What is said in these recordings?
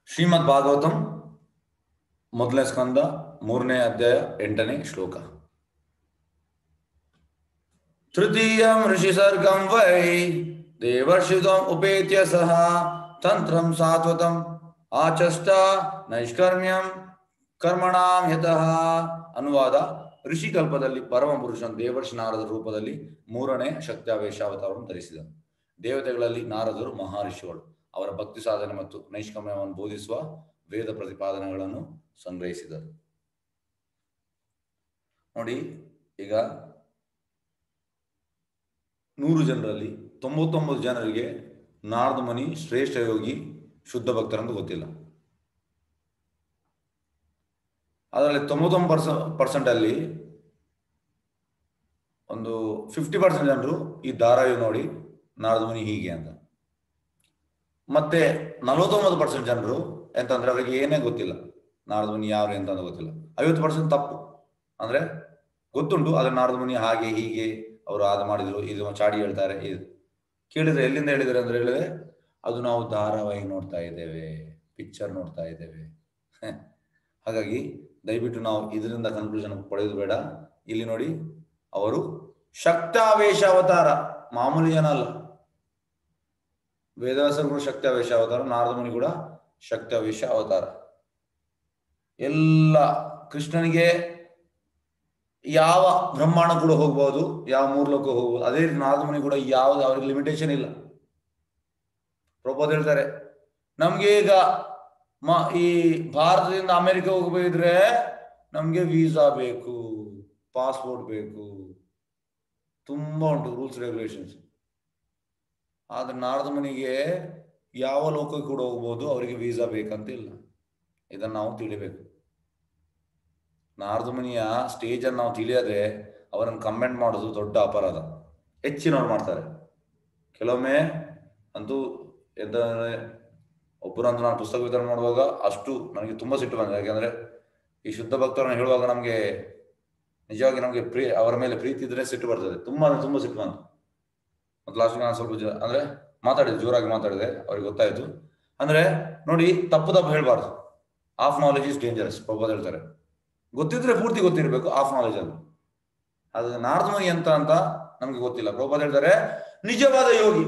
ಶ್ರೀಮದ್ ಭಾಗವತಂ ಮೊದಲನೇ ಸ್ಕಂದ 3ನೇ ಅಧ್ಯಾಯ 8ನೇ ಶ್ಲೋಕ. ತೃತೀಯಂ ಋಷಿ ಸರ್ಗಂ ವೈ ದೇವರ್ಷಿತಂ ಉಪೇತ್ಯ ಸಹ ತಂತ್ರಂ ಸಾತ್ವತಂ ಆಚಷ್ಟ ನೈಷ್ಕರ್ಮ್ಯಂ ಕರ್ಮಣಾಂ ಯತಃ. ಅನುವಾದ: ಋಷಿಕಲ್ಪದಲ್ಲಿ ಪರಮ ಪುರುಷನ್ ದೇವರ್ಷಿ ನಾರದ ರೂಪದಲ್ಲಿ 3ನೇ ಶಕ್ತ್ಯಾವೇಶಾವತಾರವನ್ನು ಧರಿಸಿದನು. ದೇವತೆಗಳಲ್ಲಿ ನಾರದರು ಮಹರ್ಷಿಗಳು. ಅವರ ಭಕ್ತಿ ಸಾಧನೆ ಮತ್ತು ನೈಷ್ಕರ್ಮ್ಯವನ್ನು ಬೋಧಿಸುವ ವೇದ ಪ್ರತಿಪಾದನೆಗಳನ್ನು ಸಂಗ್ರಹಿಸಿದರು. ನೋಡಿ, ಈಗ 100 ಜನರಲ್ಲಿ 99 ಜನರಿಗೆ ನಾರದ ಮುನಿ ಶ್ರೇಷ್ಠ ಯೋಗಿ ಶುದ್ಧ ಭಕ್ತರಂದು ಗೊತ್ತಿಲ್ಲ. ಅದರಲ್ಲಿ 99% ಅಲ್ಲಿ ಒಂದು 50% ಜನರು ಈ ಧಾರಾವಾಹಿ ನೋಡಿ ನಾರದ ಮುನಿ ಹೀಗೆ ಅಂತ. ಮತ್ತೆ 49% ಜನರು ಎಂತಂದ್ರೆ ಅವರಿಗೆ ಏನೇ ಗೊತ್ತಿಲ್ಲ, ನಾರದ ಮುನಿ ಯಾರು ಎಂತ ಗೊತ್ತಿಲ್ಲ. 50% ತಪ್ಪು ಅಂದ್ರೆ ಗೊತ್ತುಂಟು, ಆದ್ರೆ ನಾರದ ಮುನಿ ಹಾಗೆ ಹೀಗೆ ಅವರು ಅದು ಮಾಡಿದ್ರು, ಇದು ಚಾಡಿ ಹೇಳ್ತಾರೆ. ಇದು ಕೇಳಿದ್ರೆ ಎಲ್ಲಿಂದ ಹೇಳಿದ್ರೆ ಅಂದ್ರೆ ಹೇಳಿದ್ರೆ ಅದು ನಾವು ಧಾರಾವಾಹಿ ನೋಡ್ತಾ ಇದ್ದೇವೆ, ಪಿಕ್ಚರ್ ನೋಡ್ತಾ ಇದ್ದೇವೆ. ಹಾಗಾಗಿ ದಯವಿಟ್ಟು ನಾವು ಇದರಿಂದ ಕನ್ಕ್ಲೂಷನ್ ಪಡೆಯೋದು ಬೇಡ. ಇಲ್ಲಿ ನೋಡಿ, ಅವರು ಶಕ್ತಾವೇಶ ಅವತಾರ, ಮಾಮೂಲಿ ಜನ ಅಲ್ಲ. ವೇದವ್ಯಾಸರು ಕೂಡ ಶಕ್ತಾವೇಶ ಅವತಾರ, ನಾರದ ಮುನಿ ಕೂಡ ಶಕ್ತಾವೇಶ ಅವತಾರ. ಎಲ್ಲ ಕೃಷ್ಣನಿಗೆ ಯಾವ ಬ್ರಹ್ಮಾಂಡ ಕೂಡ ಹೋಗ್ಬಹುದು, ಯಾವ 3 ಲೋಕ ಹೋಗ್ಬೋದು. ಅದೇ ರೀತಿ ನಾರದ ಮುನಿ ಕೂಡ ಯಾವ್ದು ಅವ್ರಿಗೆ ಲಿಮಿಟೇಷನ್ ಇಲ್ಲ. ಪ್ರಭುಪಾದ ಹೇಳ್ತಾರೆ, ನಮ್ಗೆ ಈಗ ಈ ಭಾರತದಿಂದ ಅಮೆರಿಕ ಹೋಗ್ಬೇಕಿದ್ರೆ ನಮ್ಗೆ ವೀಸಾ ಬೇಕು, ಪಾಸ್ಪೋರ್ಟ್ ಬೇಕು, ತುಂಬಾ ಉಂಟು ರೂಲ್ಸ್ ರೆಗ್ಯುಲೇಷನ್ಸ್. ಆದ್ರೆ ನಾರದ ಮುನಿಗೆ ಯಾವ ಲೋಕಕ್ಕೆ ಕೂಡ ಹೋಗ್ಬೋದು, ಅವರಿಗೆ ವೀಸಾ ಬೇಕಂತ ಇಲ್ಲ. ಇದನ್ನು ನಾವು ತಿಳಿಬೇಕು. ನಾರದ ಮುನಿಯ ಸ್ಟೇಜ್ ಅನ್ನು ನಾವು ತಿಳಿಯದೆ ಅವರನ್ನು ಕಮೆಂಟ್ ಮಾಡೋದು ದೊಡ್ಡ ಅಪರಾಧ. ಹೆಚ್ಚಿನವ್ರು ಮಾಡ್ತಾರೆ. ಕೆಲವೊಮ್ಮೆ ಅಂತೂ ಎಂತ ಒಬ್ಬರಂತೂ ನಾನು ಪುಸ್ತಕ ವಿತರಣೆ ಮಾಡುವಾಗ ಅಷ್ಟು ನನಗೆ ತುಂಬಾ ಸಿಟ್ಟು ಬಂದಿದೆ. ಯಾಕೆಂದ್ರೆ ಈ ಶುದ್ಧ ಭಕ್ತರನ್ನು ಹೇಳುವಾಗ ನಮಗೆ ನಿಜವಾಗಿ ನಮಗೆ ಅವರ ಮೇಲೆ ಪ್ರೀತಿ ಇದ್ರೆ ಸಿಟ್ಟು ಬರ್ತದೆ. ತುಂಬಾ ಸಿಟ್ಟು ಬಂತು. ಮತ್ತು ಲಾಸ್ಟ್ ನಾನು ಸ್ವಲ್ಪ ಅಂದ್ರೆ ಮಾತಾಡಿದೆ, ಜೋರಾಗಿ ಮಾತಾಡಿದೆ, ಅವ್ರಿಗೆ ಗೊತ್ತಾಯ್ತು. ಅಂದ್ರೆ ನೋಡಿ, ತಪ್ಪು ಹೇಳ್ಬಾರ್ದು. Of knowledge is dangerous. Prabhupada ಹೇಳ್ತಾರೆ, ಗೊತ್ತಿದ್ರೆ ಪೂರ್ತಿ ಗೊತ್ತಿರಬೇಕು, ಆಫ್ ನಾಲೆಜ್ ಅಲ್ಲಿ. ಆದ್ರೆ ನಾರದ ಮುನಿ ಅಂತ ನಮ್ಗೆ ಗೊತ್ತಿಲ್ಲ. ಪ್ರಭುಪಾದ ಹೇಳ್ತಾರೆ, ನಿಜವಾದ ಯೋಗಿ.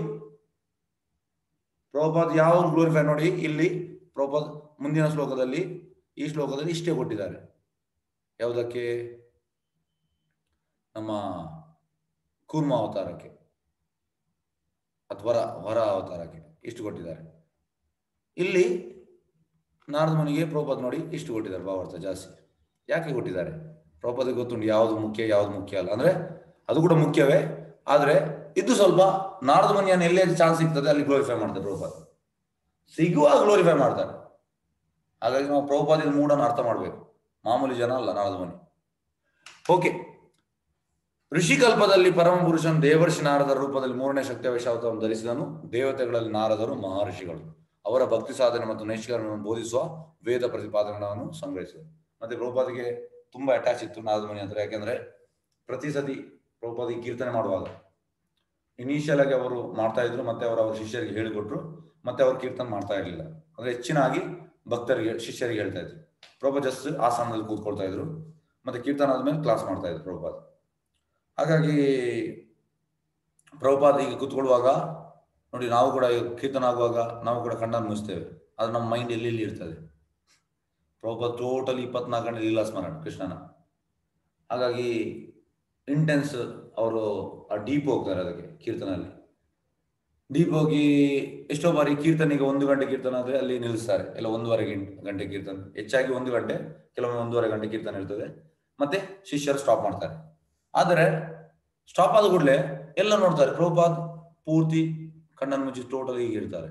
ಪ್ರಭುಪಾದ ಯಾವ ಗ್ಲೋರಿಫೈ ನೋಡಿ, ಇಲ್ಲಿ ಪ್ರಭುಪಾದ ಮುಂದಿನ ಶ್ಲೋಕದಲ್ಲಿ, ಈ ಶ್ಲೋಕದಲ್ಲಿ ಇಷ್ಟೇ ಕೊಟ್ಟಿದ್ದಾರೆ. ಯಾವುದಕ್ಕೆ? ನಮ್ಮ ಕೂರ್ಮ ಅವತಾರಕ್ಕೆ ಅಥವಾ ವರ ಅವತಾರಕ್ಕೆ ಇಷ್ಟು ಕೊಟ್ಟಿದ್ದಾರೆ. ಇಲ್ಲಿ ನಾರದ ಮುನಿಗೆ ಪ್ರಭುಪಾದ ನೋಡಿ ಇಷ್ಟು ಕೊಟ್ಟಿದ್ದಾರೆ, ಭಾವಾರ್ಥ ಜಾಸ್ತಿ. ಯಾಕೆ ಕೊಟ್ಟಿದ್ದಾರೆ? ಪ್ರಭುಪಾದಕ್ಕೆ ಗೊತ್ತುಂಟು ಯಾವುದು ಮುಖ್ಯ ಯಾವುದು ಮುಖ್ಯ ಅಲ್ಲ. ಅಂದ್ರೆ ಅದು ಕೂಡ ಮುಖ್ಯವೇ, ಆದ್ರೆ ಇದು ಸ್ವಲ್ಪ ನಾರದ ಮುನಿಯನ್ನು ಎಲ್ಲೇ ಚಾನ್ಸ್ ಸಿಗ್ತದೆ ಅಲ್ಲಿ ಗ್ಲೋರಿಫೈ ಮಾಡ್ತಾರೆ ಪ್ರಭುಪಾದ. ಸಿಗುವಾಗ ಗ್ಲೋರಿಫೈ ಮಾಡ್ತಾರೆ. ಹಾಗಾಗಿ ನಾವು ಪ್ರಭುಪಾದ ಮೂಡನ್ನು ಅರ್ಥ ಮಾಡಬೇಕು. ಮಾಮೂಲಿ ಜನ ಅಲ್ಲ ನಾರದ ಮುನಿ. ಓಕೆ, ಋಷಿಕಲ್ಪದಲ್ಲಿ ಪರಮ ಪುರುಷನ್ ದೇವರ್ಷಿ ನಾರದರ ರೂಪದಲ್ಲಿ 3ನೇ ಶಕ್ತ್ಯಾವೇಶಾವತಾರವನ್ನು ಧರಿಸಿದನು. ದೇವತೆಗಳಲ್ಲಿ ನಾರದರು ಮಹರ್ಷಿಗಳು. ಅವರ ಭಕ್ತಿ ಸಾಧನೆ ಮತ್ತು ನೈಷ್ಕರ್ಮ್ಯವನ್ನು ಬೋಧಿಸುವ ವೇದ ಪ್ರತಿಪಾದನೆಗಳನ್ನು ಸಂಗ್ರಹಿಸಿದರು. ಮತ್ತೆ ಪ್ರಭುಪಾದಿಗೆ ತುಂಬಾ ಅಟ್ಯಾಚ್ ಇತ್ತು ನಾರದ ಮುನಿ ಅಂತ. ಯಾಕೆಂದ್ರೆ ಪ್ರತಿ ಸತಿ ಪ್ರಭುಪಾದಿಗೆ ಕೀರ್ತನೆ ಮಾಡುವಾಗ ಇನಿಷಿಯಲ್ ಆಗಿ ಅವರು ಮಾಡ್ತಾ ಇದ್ರು, ಮತ್ತೆ ಅವರ ಶಿಷ್ಯರಿಗೆ ಹೇಳಿಕೊಟ್ರು, ಮತ್ತೆ ಅವರು ಕೀರ್ತನೆ ಮಾಡ್ತಾ ಇರಲಿಲ್ಲ. ಅಂದ್ರೆ ಹೆಚ್ಚಿನಾಗಿ ಭಕ್ತರಿಗೆ ಶಿಷ್ಯರಿಗೆ ಹೇಳ್ತಾ ಇದ್ರು. ಪ್ರಭುಪಾದ ಜಸ್ಟ್ ಆಸನದಲ್ಲಿ ಕೂತ್ಕೊಳ್ತಾ ಇದ್ರು, ಮತ್ತೆ ಕೀರ್ತನ ಆದ್ಮೇಲೆ ಕ್ಲಾಸ್ ಮಾಡ್ತಾ ಇದ್ರು ಪ್ರಭುಪಾದ. ಹಾಗಾಗಿ ಪ್ರಭುಪಾದ ಈಗ ಕೂತ್ಕೊಳ್ಳುವಾಗ ನೋಡಿ, ನಾವು ಕೂಡ ಕೀರ್ತನ ಆಗುವಾಗ ನಾವು ಕೂಡ ಕಣ್ಣನ್ನು ಮುಚ್ತೇವೆ, ಆದ್ರೆ ನಮ್ಮ ಮೈಂಡ್ ಎಲ್ಲಿ ಇರ್ತದೆ. ಪ್ರಭುಪಾದ ಟೋಟಲಿ 24 ಗಂಟೆ ಲೀಲಾ ಸ್ಮರಣ ಕೃಷ್ಣನ. ಹಾಗಾಗಿ ಇಂಟೆನ್ಸ್ ಅವರು ಆ ಡೀಪ್ ಹೋಗ್ತಾರೆ ಅದಕ್ಕೆ. ಕೀರ್ತನಲ್ಲಿ ಡೀಪ್ ಹೋಗಿ ಎಷ್ಟೋ ಬಾರಿ ಕೀರ್ತನೆಗೆ 1 ಗಂಟೆ ಕೀರ್ತನ ಆದ್ರೆ ಅಲ್ಲಿ ನಿಲ್ಲಿಸ್ತಾರೆ, ಇಲ್ಲ 1.5 ಗಂಟೆ ಕೀರ್ತನೆ, ಹೆಚ್ಚಾಗಿ 1 ಗಂಟೆ, ಕೆಲವೊಮ್ಮೆ 1.5 ಗಂಟೆ ಕೀರ್ತನೆ ಇರ್ತದೆ. ಮತ್ತೆ ಶಿಷ್ಯರು ಸ್ಟಾಪ್ ಮಾಡ್ತಾರೆ. ಆದರೆ ಸ್ಟಾಪ್ ಆದ ಕೂಡಲೇ ಎಲ್ಲ ನೋಡ್ತಾರೆ, ಪ್ರಭುಪಾದ್ ಪೂರ್ತಿ ಕಣ್ಣನ್ನು ಮುಚ್ಚಿ ಟೋಟಲಿ ಹೀಗೆ ಇರ್ತಾರೆ.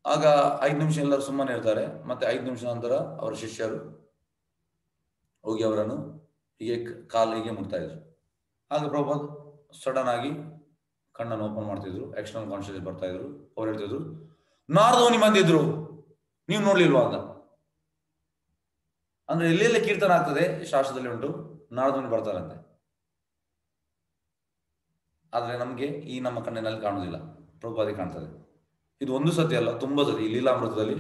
ಆಗ 5 ನಿಮಿಷ ಎಲ್ಲರೂ ಸುಮ್ಮನೆ ಇರ್ತಾರೆ. ಮತ್ತೆ 5 ನಿಮಿಷ ನಂತರ ಅವರ ಶಿಷ್ಯರು ಹೋಗಿ ಅವರನ್ನು ಹೀಗೆ ಕಾಲಿಗೆ ಮುಟ್ತಾ ಇದ್ರು. ಆಗ ಪ್ರಭುಪಾದ್ ಸಡನ್ ಆಗಿ ಕಣ್ಣನ್ನು ಓಪನ್ ಮಾಡ್ತಿದ್ರು, ಎಕ್ಸ್ಟರ್ನಲ್ ಕಾನ್ಶಿಯಸ್ ಬರ್ತಾ ಇದ್ರು. ಅವ್ರು ಹೇಳ್ತಿದ್ರು, ನಾರದ ಮುನಿ ಬಂದಿದ್ರು, ನೀವು ನೋಡ್ಲಿಲ್ವಾ ಅಂತ. ಅಂದ್ರೆ ಎಲ್ಲೆಲ್ಲ ಕೀರ್ತನ ಆಗ್ತದೆ ಶಾಸ್ತ್ರದಲ್ಲಿ ಉಂಟು, ನಾರದ ಮುನಿ ಬರ್ತಾರಂತೆ. ಆದ್ರೆ ನಮ್ಗೆ ನಮ್ಮ ಕಣ್ಣಿನಲ್ಲಿ ಕಾಣುವುದಿಲ್ಲ, ಪ್ರಭುಪಾದಿಗೆ ಕಾಣ್ತದೆ. ಇದು ಒಂದು ಸತಿ ಅಲ್ಲ, ತುಂಬಾ ಸತಿ. ಲೀಲಾಮೃತದಲ್ಲಿ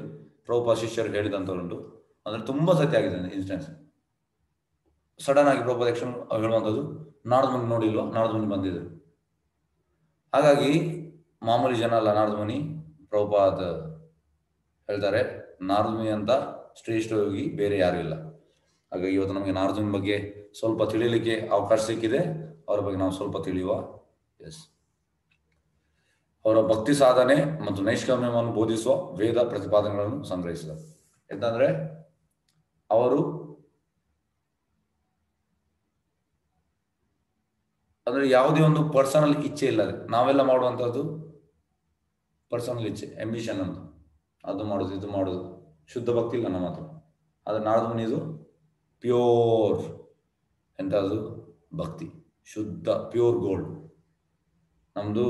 ಪ್ರಭುಪಾದ ಶಿಷ್ಯರು ಹೇಳಿದಂಥವುಂಟು. ಅಂದರೆ ತುಂಬ ಸತ್ಯ ಆಗಿದೆ ಇನ್ಸ್ಟೆನ್ಸ್. ಸಡನ್ ಆಗಿ ಪ್ರಭುಪಾದ ಹೇಳುವಂಥದ್ದು, ನಾರದ ಮುನಿ ನೋಡಿಲ್ವಾ, ನಾರದ ಮುನಿ ಬಂದಿದೆ. ಹಾಗಾಗಿ ಮಾಮೂಲಿ ಜನ ಅಲ್ಲ ನಾರದ ಮುನಿ. ಪ್ರಭುಪಾದ ಹೇಳ್ತಾರೆ, ನಾರದ ಮುನಿ ಅಂತ ಶ್ರೇಷ್ಠ ಯೋಗಿ ಬೇರೆ ಯಾರು ಇಲ್ಲ. ಹಾಗಾಗಿ ಇವತ್ತು ನಮಗೆ ನಾರದ ಮುನಿ ಬಗ್ಗೆ ಸ್ವಲ್ಪ ತಿಳಿಯಲಿಕ್ಕೆ ಅವಕಾಶ ಸಿಕ್ಕಿದೆ. ಅವರ ಬಗ್ಗೆ ನಾವು ಸ್ವಲ್ಪ ತಿಳಿಯುವ. ಎಸ್, ಅವರ ಭಕ್ತಿ ಸಾಧನೆ ಮತ್ತು ನೈಷ್ಕರ್ಮ್ಯವನ್ನು ಬೋಧಿಸುವ ವೇದ ಪ್ರತಿಪಾದನೆಗಳನ್ನು ಸಂಗ್ರಹಿಸಿದರು. ಯಾಕಂದ್ರೆ ಅವರು ಅಂದ್ರೆ ಯಾವುದೇ ಒಂದು ಪರ್ಸನಲ್ ಇಚ್ಛೆ ಇಲ್ಲದೆ ನಾವೆಲ್ಲ ಮಾಡುವಂಥದ್ದು ಪರ್ಸನಲ್ ಇಚ್ಛೆ, ಅಂಬಿಷನ್ ಅಂತ, ಅದು ಮಾಡೋದು ಇದು ಮಾಡೋದು, ಶುದ್ಧ ಭಕ್ತಿ ಇಲ್ಲ ನಮ್ಮ ಹತ್ರ. ಆದರೆ ನಾರದ ಮುನಿದು ಪ್ಯೂರ್ ಎಂಥದ್ದು ಭಕ್ತಿ, ಶುದ್ಧ ಪ್ಯೂರ್ ಗೋಲ್ಡ್. ನಮ್ಮದು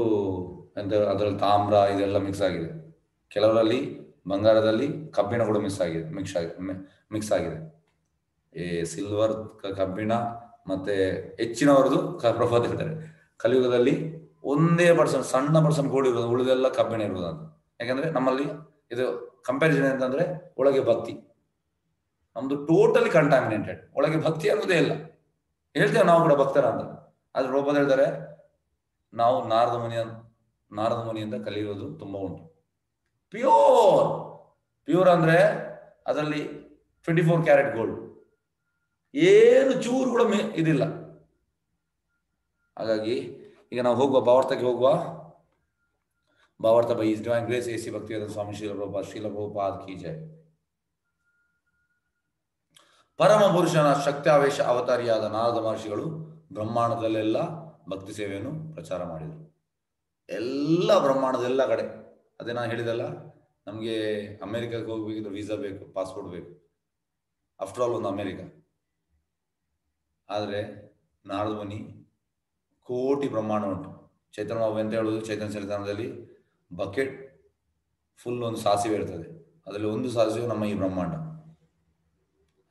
ಎಂತ ಅದರಲ್ಲಿ ತಾಮ್ರ ಇದೆಲ್ಲ ಮಿಕ್ಸ್ ಆಗಿದೆ. ಕೆಲವರಲ್ಲಿ ಬಂಗಾರದಲ್ಲಿ ಕಬ್ಬಿಣ ಕೂಡ ಮಿಕ್ಸ್ ಆಗಿದೆ. ಈ ಸಿಲ್ವರ್, ಕಬ್ಬಿಣ ಮತ್ತೆ ಹೆಚ್ಚಿನವರದು ಪ್ರಭಾವ ಹೇಳ್ತಾರೆ. ಕಲಿಯುಗದಲ್ಲಿ ಒಂದೇ ಪರ್ಸೆಂಟ್, ಸಣ್ಣ ಪರ್ಸೆಂಟ್ ಗೋಲ್ಡ್ ಇರೋದು, ಉಳಿದೆಲ್ಲ ಕಬ್ಬಿಣ ಇರೋದು ಅಂತ. ಯಾಕಂದ್ರೆ ನಮ್ಮಲ್ಲಿ ಇದು ಕಂಪ್ಯಾರಿಸನ್ ಅಂತಂದ್ರೆ ಒಳಗೆ ಭಕ್ತಿ, ನಮ್ದು ಟೋಟಲಿ ಕಂಟಾಮಿನೇಟೆಡ್. ಒಳಗೆ ಭಕ್ತಿ ಅನ್ನೋದೇ ಇಲ್ಲ. ಹೇಳ್ತೇವೆ ನಾವು ಕೂಡ ಭಕ್ತರ ಅಂತ, ಆದ್ರೆ ಪ್ರಭುಪಾದ ಹೇಳ್ತಾರೆ ನಾವು ನಾರದ ಮುನಿಯಿಂದ ಕಲಿಯೋದು ತುಂಬಾ ಉಂಟು. ಪ್ಯೂರ್ ಅಂದ್ರೆ ಅದರಲ್ಲಿ 24 ಕ್ಯಾರೆಟ್ ಗೋಲ್ಡ್, ಏನು ಚೂರು ಕೂಡ ಇದಿಲ್ಲ. ಹಾಗಾಗಿ ಈಗ ನಾವು ಹೋಗುವ ಭಾವಾರ್ಥಕ್ಕೆ ಹೋಗುವ. ಭಾವಾರ್ಥ by his divine grace A C Bhaktivedanta Swami Srila Prabhupada ಕಿ ಜೈ. ಪರಮ ಪುರುಷನ ಶಕ್ತ್ಯಾವೇಶ ಅವತಾರಿಯಾದ ನಾರದ ಮಹರ್ಷಿಗಳು ಬ್ರಹ್ಮಾಂಡದಲ್ಲೆಲ್ಲ ಭಕ್ತಿ ಸೇವೆಯನ್ನು ಪ್ರಚಾರ ಮಾಡಿದರು. ಎಲ್ಲ ಬ್ರಹ್ಮಾಂಡದ ಎಲ್ಲ ಕಡೆ. ಅದೇ ನಾನು ಹೇಳಿದಲ್ಲ, ನಮಗೆ ಅಮೆರಿಕಕ್ಕೆ ಹೋಗ್ಬೇಕಿದ್ರೆ ವೀಸಾ ಬೇಕು, ಪಾಸ್ಪೋರ್ಟ್ ಬೇಕು. ಆಫ್ಟರ್ ಆಲ್ ಒಂದು ಅಮೆರಿಕ. ಆದರೆ ನಾರದ ಮುನಿ ಕೋಟಿ ಬ್ರಹ್ಮಾಂಡ ಉಂಟು. ಚೈತನ್ಯ ಬಾಬು ಎಂತ ಹೇಳುವುದು, ಚೈತನ್ಯ ಚರಿತಾಮೃತದಲ್ಲಿ ಬಕೆಟ್ ಫುಲ್ ಒಂದು ಸಾಸಿವೆ ಇರ್ತದೆ, ಅದರಲ್ಲಿ ಒಂದು ಸಾಸಿವೆ ನಮ್ಮ ಈ ಬ್ರಹ್ಮಾಂಡ.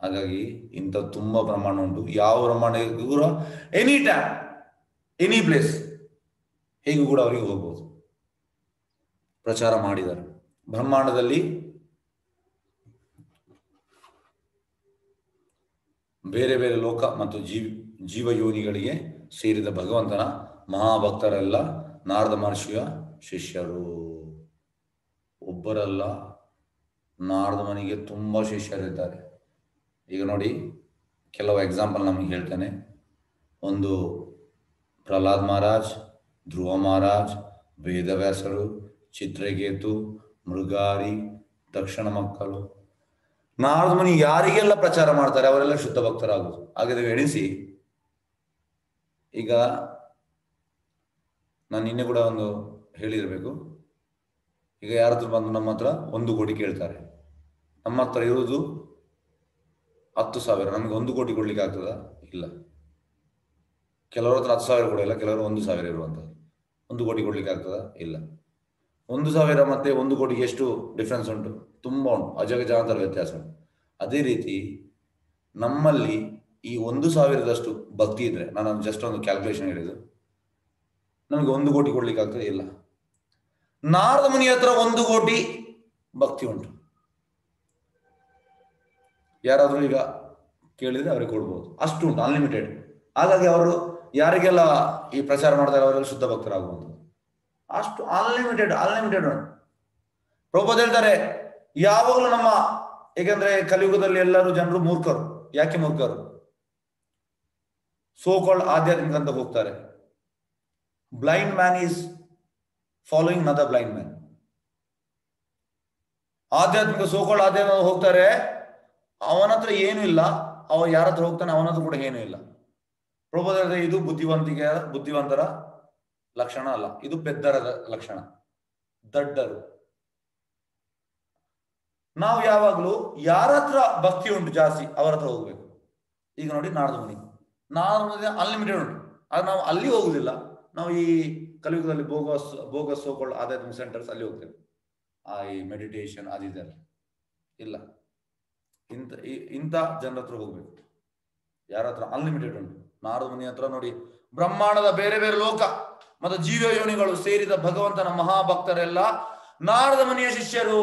ಹಾಗಾಗಿ ಇಂಥ ತುಂಬಾ ಬ್ರಹ್ಮಾಂಡ ಉಂಟು. ಯಾವ ಬ್ರಹ್ಮಾಂಡ ಕೂಡ ಎನಿ ಟೈಮ್ ಎನಿ ಪ್ಲೇಸ್ ಹೇಗೂ ಕೂಡ ಅವರಿಗೆ ಹೋಗ್ಬೋದು. ಪ್ರಚಾರ ಮಾಡಿದ್ದಾರೆ. ಬ್ರಹ್ಮಾಂಡದಲ್ಲಿ ಬೇರೆ ಬೇರೆ ಲೋಕ ಮತ್ತು ಜೀವಯೋನಿಗಳಿಗೆ ಸೇರಿದ ಭಗವಂತನ ಮಹಾಭಕ್ತರೆಲ್ಲ ನಾರದ ಮಹರ್ಷಿಯ ಶಿಷ್ಯರು. ಒಬ್ಬರಲ್ಲ, ನಾರದ ಮುನಿಗೆ ತುಂಬಾ ಶಿಷ್ಯರಿದ್ದಾರೆ. ಈಗ ನೋಡಿ, ಕೆಲವು ಎಕ್ಸಾಂಪಲ್ ನಮಗೆ ಹೇಳ್ತೇನೆ. ಒಂದು ಪ್ರಹ್ಲಾದ್ ಮಹಾರಾಜ್, ಧ್ರುವ ಮಹಾರಾಜ್, ವೇದವ್ಯಾಸರು, ಚಿತ್ರಕೇತು, ಮೃಗಾರಿ, ದಕ್ಷಿಣ ಮಕ್ಕಳು. ನಾರದ ಮುನಿ ಯಾರಿಗೆಲ್ಲ ಪ್ರಚಾರ ಮಾಡ್ತಾರೆ ಅವರೆಲ್ಲ ಶುದ್ಧ ಭಕ್ತರಾಗುವುದು. ಹಾಗಾದ್ರೆ ಎಣಿಸಿ, ಈಗ ನಾನು ನಿನ್ನೆ ಕೂಡ ಒಂದು ಹೇಳಿರ್ಬೇಕು. ಈಗ ಯಾರಾದ್ರೂ ಬಂದು ನಮ್ಮ ಹತ್ರ 1 ಕೋಟಿ ಕೇಳ್ತಾರೆ. ನಮ್ಮ ಹತ್ರ ಇರುವುದು 10,000. ನಮ್ಗೆ 1 ಕೋಟಿ ಕೊಡ್ಲಿಕ್ಕೆ ಆಗ್ತದಾ? ಇಲ್ಲ. ಕೆಲವರ ಹತ್ರ 10,000 ಕೂಡ ಇಲ್ಲ, ಕೆಲವರು 1,000 ಇರುವಂಥದ್ದು. 1 ಕೋಟಿ ಕೊಡ್ಲಿಕ್ಕೆ ಆಗ್ತದಾ? ಇಲ್ಲ. 1,000 ಮತ್ತೆ 1 ಕೋಟಿಗೆ ಎಷ್ಟು ಡಿಫ್ರೆನ್ಸ್ ಉಂಟು? ತುಂಬಾ ಉಂಟು, ಅಜಗಜಾಂತರ ವ್ಯತ್ಯಾಸ ಉಂಟು. ಅದೇ ರೀತಿ ನಮ್ಮಲ್ಲಿ ಈ 1,000ದಷ್ಟು ಭಕ್ತಿ ಇದ್ರೆ, ನಾನು ಜಸ್ಟ್ ಒಂದು ಕ್ಯಾಲ್ಕುಲೇಷನ್ ಹೇಳಿದ್ದು, ನಮಗೆ 1 ಕೋಟಿ ಕೊಡ್ಲಿಕ್ಕೆ ಆಗ್ತದೆ? ಇಲ್ಲ. ನಾರದ ಮುನಿ ಹತ್ರ 1 ಕೋಟಿ ಭಕ್ತಿ ಉಂಟು. ಯಾರಾದ್ರೂ ಈಗ ಕೇಳಿದ್ರೆ ಅವ್ರಿಗೆ ಕೊಡ್ಬೋದು, ಅಷ್ಟು ಉಂಟು, ಅನ್ಲಿಮಿಟೆಡ್. ಹಾಗಾಗಿ ಅವರು ಯಾರಿಗೆಲ್ಲ ಈ ಪ್ರಚಾರ ಮಾಡ್ತಾರೆ ಅವರೆಲ್ಲ ಶುದ್ಧ ಭಕ್ತರಾಗುವಂಥದ್ದು. ಅಷ್ಟು ಅನ್ಲಿಮಿಟೆಡ್ ಉಂಟು. ಪ್ರಭುಪಾದ ಹೇಳ್ತಾರೆ, ಯಾವಾಗಲೂ ನಮ್ಮ, ಏಕೆಂದ್ರೆ ಕಲಿಯುಗದಲ್ಲಿ ಎಲ್ಲರೂ ಜನರು ಮೂರ್ಖರು. ಯಾಕೆ ಮೂರ್ಖರು? ಸೋ ಕಾಲ್ಡ್ ಆಧ್ಯಾತ್ಮಿಕ ಅಂತ ಹೋಗ್ತಾರೆ. Blind man is following ನದರ್ blind man. ಆಧ್ಯಾತ್ಮಿಕ ಸೋ ಕಾಲ್ಡ್ ಆಧ್ಯಾತ್ಮಿಕ ಹೋಗ್ತಾರೆ, ಅವನ ಹತ್ರ ಏನೂ ಇಲ್ಲ. ಅವ ಯಾರ ಹತ್ರ ಹೋಗ್ತಾನೆ ಅವನ ಹತ್ರ ಕೂಡ ಏನೂ ಇಲ್ಲ. ಪ್ರಭುಪಾದ ಇದು ಬುದ್ಧಿವಂತರ ಲಕ್ಷಣ ಅಲ್ಲ, ಇದು ಪೆದ್ದರದ ಲಕ್ಷಣ, ದಡ್ಡರು. ನಾವು ಯಾವಾಗ್ಲೂ ಯಾರ ಹತ್ರ ಭಕ್ತಿ ಉಂಟು ಜಾಸ್ತಿ ಅವರ ಹತ್ರ ಹೋಗ್ಬೇಕು. ಈಗ ನೋಡಿ, ನಾರದ ಮುನಿ ಅನ್ಲಿಮಿಟೆಡ್ ಉಂಟು, ಆದ್ರೆ ನಾವು ಅಲ್ಲಿ ಹೋಗುದಿಲ್ಲ. ನಾವು ಈ ಕಲಿಯುಗದಲ್ಲಿ ಬೋಗಸ್ ಸೋಕೊಳ್ಳೋ ಆಧ್ಯಾತ್ಮಿಕ ಸೆಂಟರ್ಸ್ ಅಲ್ಲಿ ಹೋಗ್ತೇವೆ. ಈ ಮೆಡಿಟೇಷನ್ ಅದಿದೆಲ್ಲ ಇಲ್ಲ. ಇಂಥ ಜನರ ಹತ್ರ ಹೋಗ್ಬೇಕು. ಯಾರ ಹತ್ರ ಅನ್ಲಿಮಿಟೆಡ್ ಉಂಟು. ನಾರದ ಮುನಿ ಹತ್ರ ನೋಡಿ, ಬ್ರಹ್ಮಾಂಡದ ಬೇರೆ ಬೇರೆ ಲೋಕ ಮತ್ತು ಜೀವ ಯೋನಿಗಳು ಸೇರಿದ ಭಗವಂತನ ಮಹಾಭಕ್ತರೆಲ್ಲ ನಾರದ ಮುನಿಯ ಶಿಷ್ಯರು.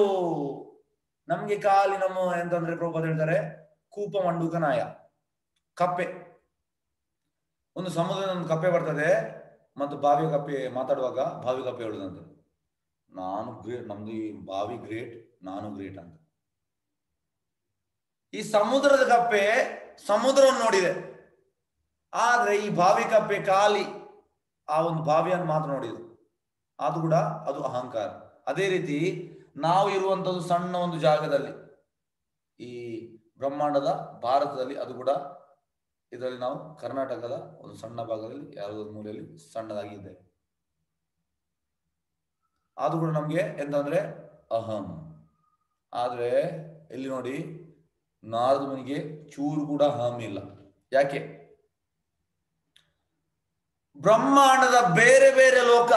ನಮ್ಗೆ ಖಾಲಿ ನಮ್ಮ ಎಂತಂದ್ರೆ ಪ್ರಭುಪಾದ ಹೇಳ್ತಾರೆ ಕೂಪ ಮಂಡುಕ ನಾಯ, ಕಪ್ಪೆ. ಒಂದು ಸಮುದ್ರದ ಒಂದು ಕಪ್ಪೆ ಬರ್ತದೆ ಮತ್ತು ಬಾವಿ ಕಪ್ಪೆ ಮಾತಾಡುವಾಗ ಬಾವಿ ಕಪ್ಪೆ ಹೇಳುದಂತೆ, ನಾನು ಗ್ರೇಟ್, ನಮ್ದು ಈ ಬಾವಿ ಗ್ರೇಟ್, ನಾನು ಗ್ರೇಟ್ ಅಂತ. ಈ ಸಮುದ್ರದ ಕಪ್ಪೆ ಸಮುದ್ರವನ್ನು ನೋಡಿದೆ, ಆದ್ರೆ ಈ ಬಾವಿ ಕಪ್ಪೆ ಖಾಲಿ ಆ ಒಂದು ಬಾವಿಯನ್ನು ಮಾತ್ರ ನೋಡಿದೆ. ಅದು ಕೂಡ ಅದು ಅಹಂಕಾರ. ಅದೇ ರೀತಿ ನಾವು ಇರುವಂತದ್ದು ಸಣ್ಣ ಒಂದು ಜಾಗದಲ್ಲಿ, ಈ ಬ್ರಹ್ಮಾಂಡದ ಭಾರತದಲ್ಲಿ, ಅದು ಕೂಡ ಇದರಲ್ಲಿ ನಾವು ಕರ್ನಾಟಕದ ಒಂದು ಸಣ್ಣ ಭಾಗದಲ್ಲಿ ಯಾವುದೋ ಮೂಲೆಯಲ್ಲಿ ಸಣ್ಣದಾಗಿ ಇದೆ. ಅದು ಕೂಡ ನಮ್ಗೆ ಎಂತಂದ್ರೆ ಅಹಂ. ಆದ್ರೆ ಇಲ್ಲಿ ನೋಡಿ, ನಾರದ ಮುನಿಗೆ ಚೂರು ಕೂಡ ಅಹಂ ಇಲ್ಲ. ಯಾಕೆ? ಬ್ರಹ್ಮಾಂಡದ ಬೇರೆ ಬೇರೆ ಲೋಕ,